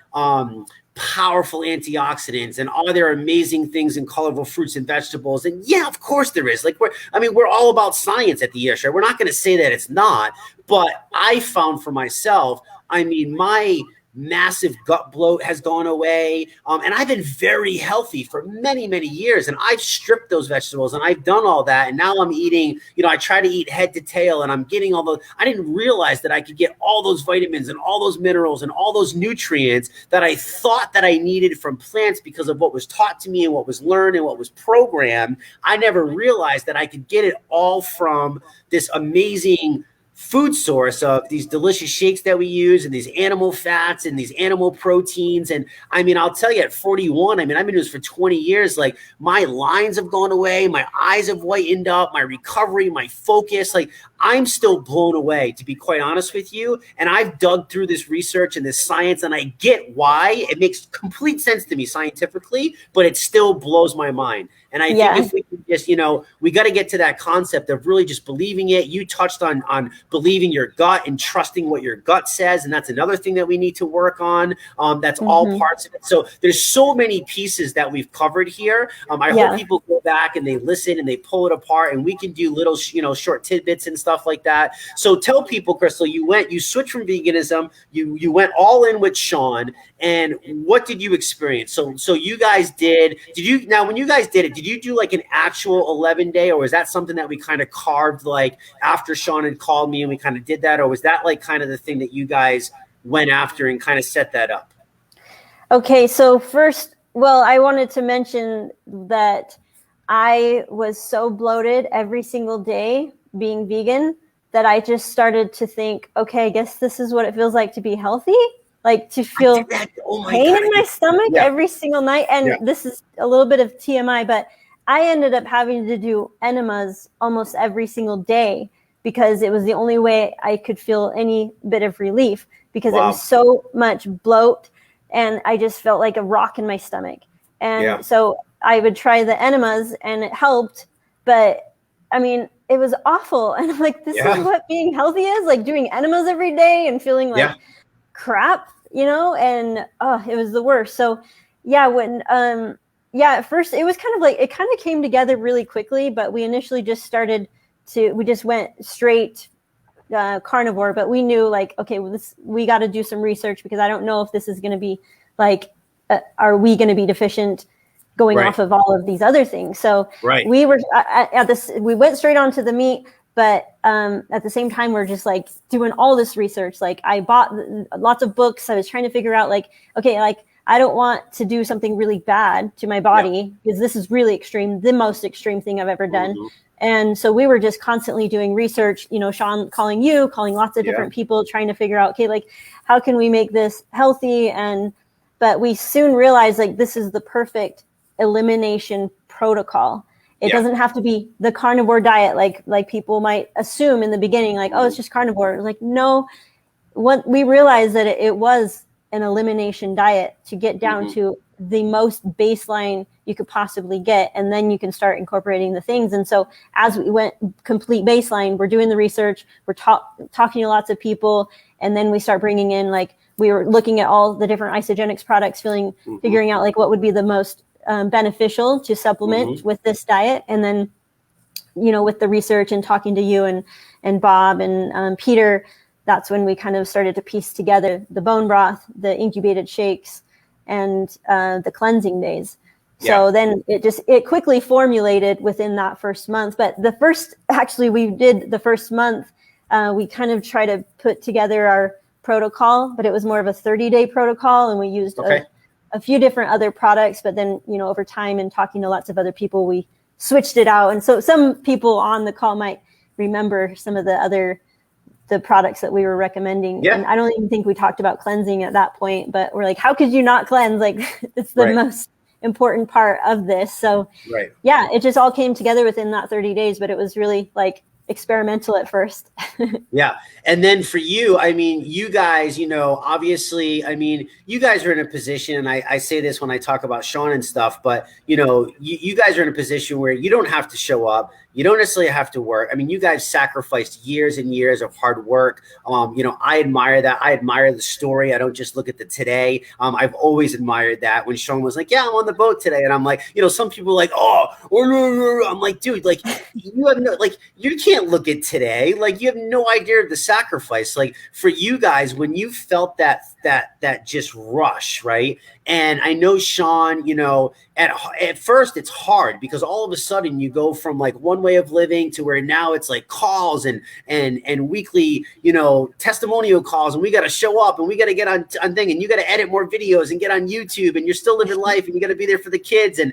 powerful antioxidants and are there amazing things in colorful fruits and vegetables? And yeah, of course there is. Like we're all about science at the Show. We're not going to say that it's not, but I found for myself, my massive gut bloat has gone away. And I've been very healthy for many, many years. And I've stripped those vegetables and I've done all that. And now I'm eating, I try to eat head to tail and I'm getting all those. I didn't realize that I could get all those vitamins and all those minerals and all those nutrients that I thought that I needed from plants because of what was taught to me and what was learned and what was programmed. I never realized that I could get it all from this amazing food source of these delicious shakes that we use and these animal fats and these animal proteins. And I'll tell you at 41, I've been doing this for 20 years. Like my lines have gone away. My eyes have whitened up, my recovery, my focus, like I'm still blown away, to be quite honest with you. And I've dug through this research and this science and I get why it makes complete sense to me scientifically, but it still blows my mind. And I think if we can just, we got to get to that concept of really just believing it. You touched on believing your gut and trusting what your gut says. And that's another thing that we need to work on. That's all parts of it. So there's so many pieces that we've covered here. I hope people go back and they listen and they pull it apart and we can do little, short tidbits and stuff like that. So tell people, Crystal, you switched from veganism, you went all in with Sean, and what did you experience? So you guys when you guys did it, did you do like an actual 11-day, or was that something that we kind of carved like after Sean had called me and we kind of did that? Or was that like kind of the thing that you guys went after and kind of set that up? Okay, so first, I wanted to mention that I was so bloated every single day being vegan that I just started to think, okay, I guess this is what it feels like to be healthy, like to feel pain in my stomach every single night. And this is a little bit of TMI, but I ended up having to do enemas almost every single day because it was the only way I could feel any bit of relief, because it was so much bloat and I just felt like a rock in my stomach. And so I would try the enemas and it helped, but I mean, it was awful. And I'm like, this is what being healthy is, like doing enemas every day and feeling like crap, and it was the worst. So at first it was kind of like, it kind of came together really quickly, but we initially just went straight carnivore, but we knew like, okay, we got to do some research, because I don't know if this is going to be like, are we going to be deficient going off of all of these other things? So we were we went straight on to the meat, but at the same time, we're just like doing all this research. Like I bought lots of books. I was trying to figure out like, okay, like I don't want to do something really bad to my body, because this is really extreme, the most extreme thing I've ever done. And so we were just constantly doing research, Sean, calling lots of different people, trying to figure out, okay, like how can we make this healthy? But we soon realized like this is the perfect elimination protocol. It doesn't have to be the carnivore diet like people might assume in the beginning, like, oh, it's just carnivore. Like, no, what we realized that it was an elimination diet to get down to the most baseline you could possibly get, and then you can start incorporating the things. And so as we went complete baseline, we're doing the research, we're talking to lots of people, and then we start bringing in, like, we were looking at all the different isogenics products, figuring out like what would be the most beneficial to supplement with this diet. And then, with the research and talking to you and Bob and Peter, that's when we kind of started to piece together the bone broth, the incubated shakes, and the cleansing days. So then it quickly formulated within that first month. But we did the first month, we kind of try to put together our protocol, but it was more of a 30-day protocol. And we used a few different other products, but then, over time and talking to lots of other people, we switched it out. And so some people on the call might remember some of the products that we were recommending. Yeah. And I don't even think we talked about cleansing at that point, but we're like, how could you not cleanse? Like, it's the most important part of this. So it just all came together within that 30 days, but it was really like experimental at first. And then for you, I mean, you guys, obviously, I mean, you guys are in a position, and I say this when I talk about Sean and stuff, but you guys are in a position where you don't have to show up. You don't necessarily have to work. I mean, you guys sacrificed years and years of hard work. I admire that. I admire the story. I don't just look at the today. I've always admired that. When Sean was like, I'm on the boat today. And I'm like, some people are like, I'm like, dude, like you have no, like, you can't look at today. Like, you have no idea of the sacrifice. Like, for you guys, when you felt that just rush, right? And I know, Sean, at first it's hard, because all of a sudden you go from like one way of living to where now it's like calls and weekly, testimonial calls, and we got to show up and we got to get on thing, and you got to edit more videos and get on YouTube, and you're still living life, and you got to be there for the kids. And,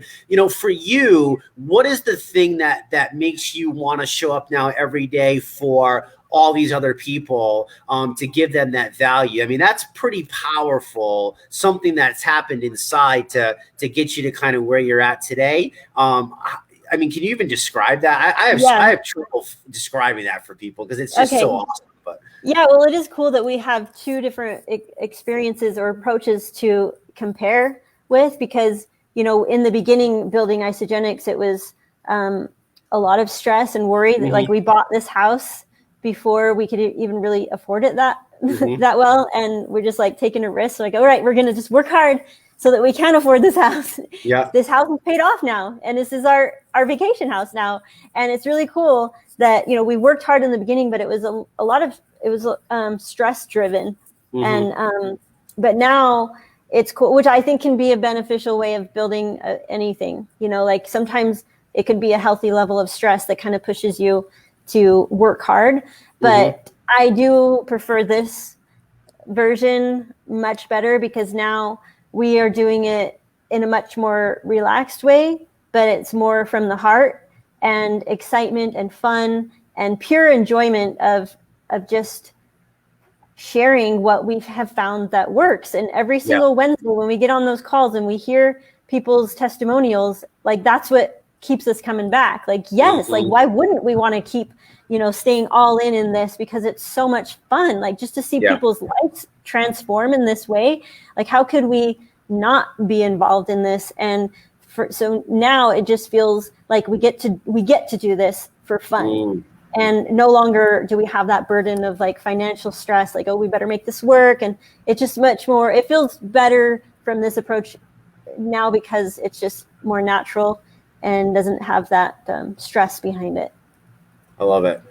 for you, what is the thing that makes you want to show up now every day for all these other people, to give them that value? I mean, that's pretty powerful, something that's happened inside to get you to kind of where you're at today. I mean, can you even describe that? I have trouble describing that for people, because it's just so awesome. But well, it is cool that we have two different experiences or approaches to compare with, because, in the beginning, building isogenics, it was a lot of stress and worry. Like, we bought this house before we could even really afford it that well. And we're just like taking a risk. Like, all right, we're going to just work hard so that we can afford this house. This house is paid off now. And this is our vacation house now. And it's really cool that, we worked hard in the beginning, but it was a lot of stress driven. And, but now it's cool, which I think can be a beneficial way of building anything, like sometimes it could be a healthy level of stress that kind of pushes you to work hard. But I do prefer this version much better, because now we are doing it in a much more relaxed way, but it's more from the heart and excitement and fun and pure enjoyment of just sharing what we have found that works. And every single Wednesday when we get on those calls and we hear people's testimonials, like, that's what keeps us coming back. Like, yes, like why wouldn't we want to keep, staying all in this, because it's so much fun, like just to see people's lives transform in this way. Like, how could we not be involved in this? And so now it just feels like we get to do this for fun. And no longer do we have that burden of like financial stress, like, oh, we better make this work. And it's just much more, it feels better from this approach now, because it's just more natural and doesn't have that stress behind it. I love it.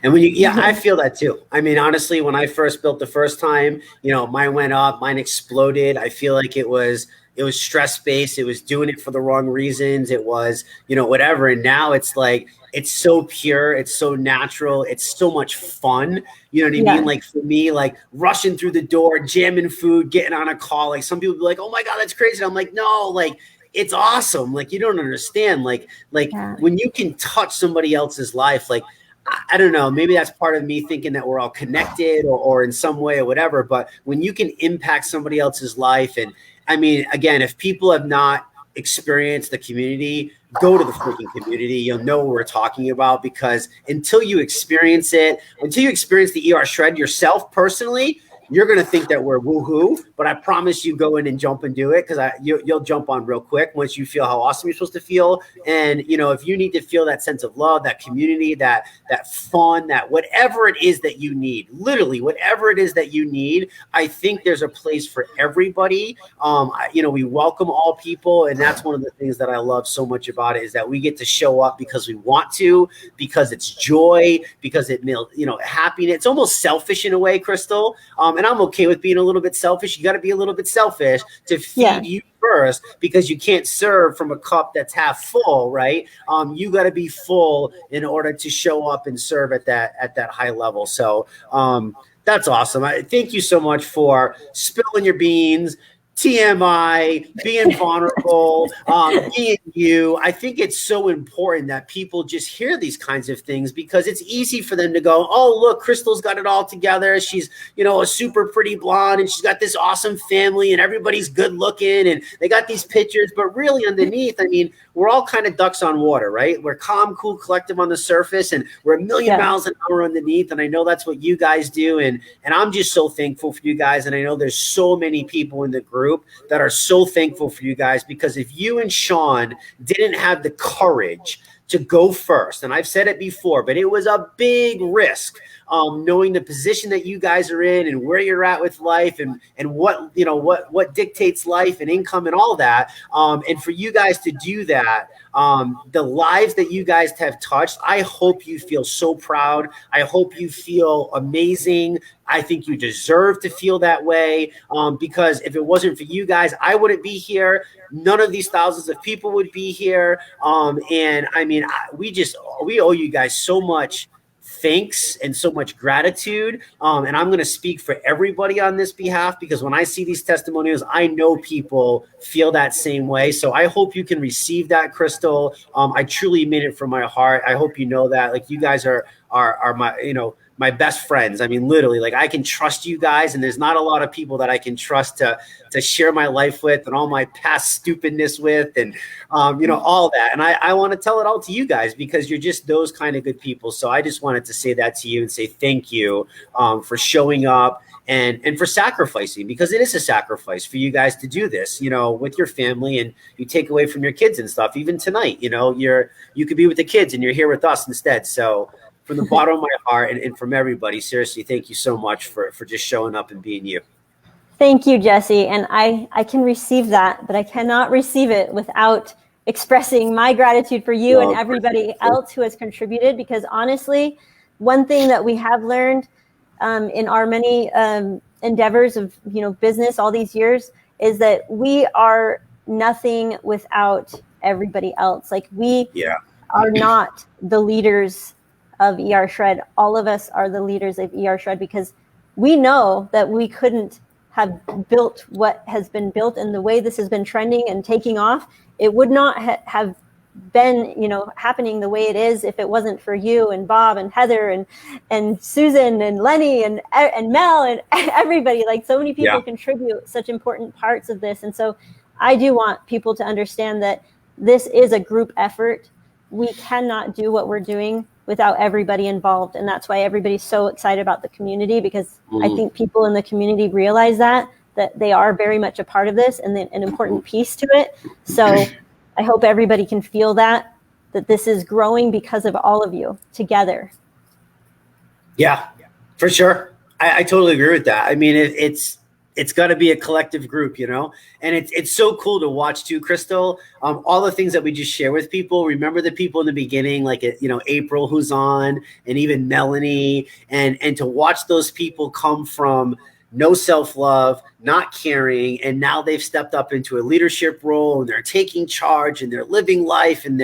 And when I feel that too. I mean, honestly, when I first built the first time, mine went up, mine exploded. I feel like it was stress-based. It was doing it for the wrong reasons. It was, whatever. And now it's like, it's so pure. It's so natural. It's so much fun. You know what I mean? Like for me, like rushing through the door, jamming food, getting on a call. Like some people be like, oh my God, that's crazy. And I'm like, no, like, it's awesome. Like, you don't understand. Like when you can touch somebody else's life, like, I don't know, maybe that's part of me thinking that we're all connected or in some way or whatever. But when you can impact somebody else's life, and I mean, again, if people have not experienced the community, go to the freaking community. You'll know what we're talking about, because until you experience it, until you experience the ER Shred yourself personally, you're going to think that we're woohoo, but I promise you, go in and jump and do it, because you'll jump on real quick once you feel how awesome you're supposed to feel. And, if you need to feel that sense of love, that community, that fun, that whatever it is that you need, literally whatever it is that you need, I think there's a place for everybody. We welcome all people. And that's one of the things that I love so much about it, is that we get to show up because we want to, because it's joy, because it, happiness. It's almost selfish in a way, Crystal. And I'm okay with being a little bit selfish. You got to be a little bit selfish to feed you first, because you can't serve from a cup that's half full, right? You got to be full in order to show up and serve at that high level. So that's awesome. Thank you so much for spilling your beans, TMI, being vulnerable, being you. I think it's so important that people just hear these kinds of things, because it's easy for them to go, oh, look, Crystal's got it all together. She's, a super pretty blonde, and she's got this awesome family, and everybody's good looking, and they got these pictures. But really underneath, I mean, we're all kind of ducks on water, right? We're calm, cool, collective on the surface, and we're a million miles an hour underneath. And I know that's what you guys do. And I'm just so thankful for you guys. And I know there's so many people in the group that are so thankful for you guys, because if you and Sean didn't have the courage to go first, and I've said it before, but it was a big risk, knowing the position that you guys are in and where you're at with life, and what dictates life and income and all that. And for you guys to do that, the lives that you guys have touched, I hope you feel so proud. I hope you feel amazing. I think you deserve to feel that way, because if it wasn't for you guys, I wouldn't be here. None of these thousands of people would be here. And I mean, we owe you guys so much thanks and so much gratitude. And I'm going to speak for everybody on this behalf, because when I see these testimonials, I know people feel that same way. So I hope you can receive that, Crystal. I truly mean it from my heart. I hope you know that. Like, you guys are my, my best friends. I mean, literally, like, I can trust you guys, and there's not a lot of people that I can trust to share my life with and all my past stupidness with, and all that. And I want to tell it all to you guys, because you're just those kind of good people. So I just wanted to say that to you and say thank you for showing up and for sacrificing, because it is a sacrifice for you guys to do this, with your family, and you take away from your kids and stuff. Even tonight, you could be with the kids and you're here with us instead. So from the bottom of my heart and from everybody, seriously, thank you so much for just showing up and being you. Thank you, Jesse. And I can receive that, but I cannot receive it without expressing my gratitude for you and everybody else who has contributed. Because honestly, one thing that we have learned in our many endeavors of business all these years is that we are nothing without everybody else. Like, we are not the leaders of ER Shred. All of us are the leaders of ER Shred, because we know that we couldn't have built what has been built, and the way this has been trending and taking off, it would not have been happening the way it is if it wasn't for you and Bob and Heather and Susan and Lenny and Mel and everybody. Like, so many people contribute such important parts of this. And so I do want people to understand that this is a group effort. We cannot do what we're doing without everybody involved. And that's why everybody's so excited about the community, because I think people in the community realize that they are very much a part of this and an important piece to it. So I hope everybody can feel that this is growing because of all of you together. Yeah, for sure. I totally agree with that. I mean, it's got to be a collective group, you know, and it's so cool to watch too, Crystal. All the things that we just share with people. Remember the people in the beginning, like, you know, April, who's on, and even Melanie, and to watch those people come from no self-love, not caring, and now they've stepped up into a leadership role and they're taking charge and they're living life and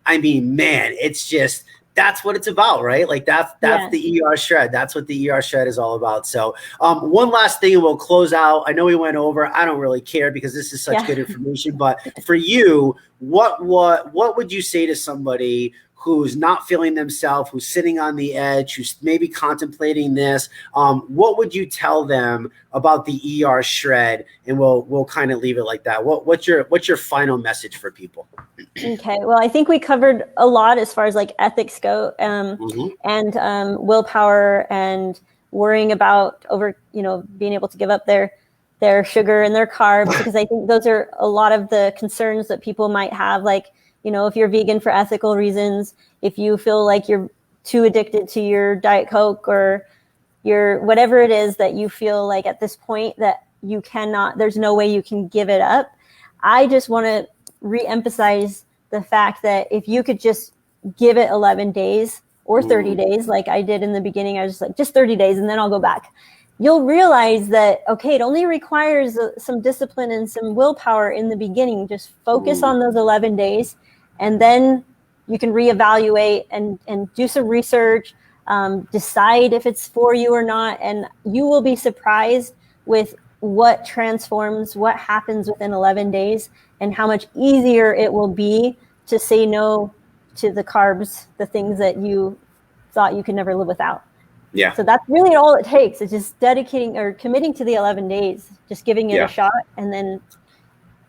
I mean, man, it's just, that's what it's about, right? Like that's the ER shred. That's what the ER shred is all about. So one last thing and we'll close out. I know we went over. I don't really care because this is such good information. But for you, what would you say to somebody who's not feeling themselves, who's sitting on the edge, who's maybe contemplating this? What would you tell them about the ER shred? And we'll kind of leave it like that. What's your final message for people? Okay. Well, I think we covered a lot as far as like ethics go, and willpower and worrying about being able to give up their sugar and their carbs, because I think those are a lot of the concerns that people might have. Like, you know, if you're vegan for ethical reasons, if you feel like you're too addicted to your Diet Coke or your whatever it is that you feel like at this point that you cannot, there's no way you can give it up. I just want to re-emphasize the fact that if you could just give it 11 days or 30 days, like I did in the beginning, I was just like, just 30 days and then I'll go back. You'll realize that, okay, it only requires some discipline and some willpower in the beginning. Just focus on those 11 days. And then you can reevaluate and do some research, decide if it's for you or not. And you will be surprised with what transforms, what happens within 11 days, and how much easier it will be to say no to the carbs, the things that you thought you could never live without. Yeah. So that's really all it takes. It's just dedicating or committing to the 11 days, just giving it a shot, and then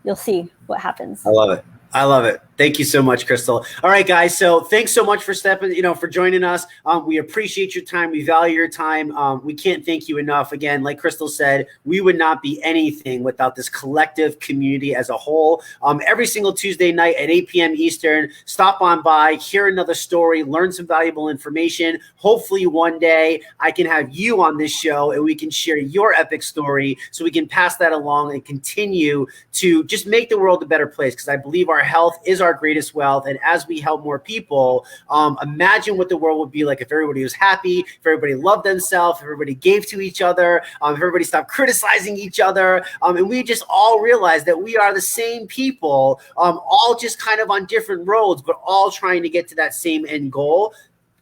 you'll see what happens. I love it. I love it. Thank you so much, Crystal. All right, guys. So thanks so much for for joining us. We appreciate your time. We value your time. We can't thank you enough. Again, like Crystal said, we would not be anything without this collective community as a whole. Every single Tuesday night at 8 p.m. Eastern, stop on by, hear another story, learn some valuable information. Hopefully one day I can have you on this show and we can share your epic story so we can pass that along and continue to just make the world a better place, because I believe our health is our greatest wealth. And as we help more people, imagine what the world would be like if everybody was happy, if everybody loved themselves, if everybody gave to each other, if everybody stopped criticizing each other. And we just all realize that we are the same people, all just kind of on different roads, but all trying to get to that same end goal.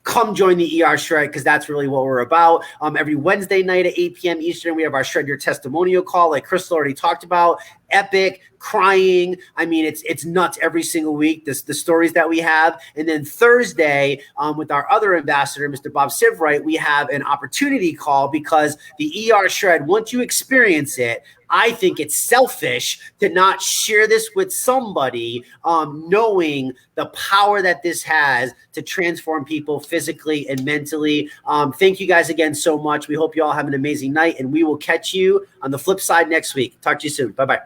Come join the ER Shred, because that's really what we're about. Every Wednesday night at 8 p.m. Eastern, we have our Shred Your Testimonial call, like Crystal already talked about. Epic, crying. I mean, it's nuts every single week, the stories that we have. And then Thursday, with our other ambassador, Mr. Bob Sivright, we have an opportunity call, because the ER Shred, once you experience it, I think it's selfish to not share this with somebody, knowing the power that this has to transform people physically and mentally. Thank you guys again so much. We hope you all have an amazing night, and we will catch you on the flip side next week. Talk to you soon. Bye-bye.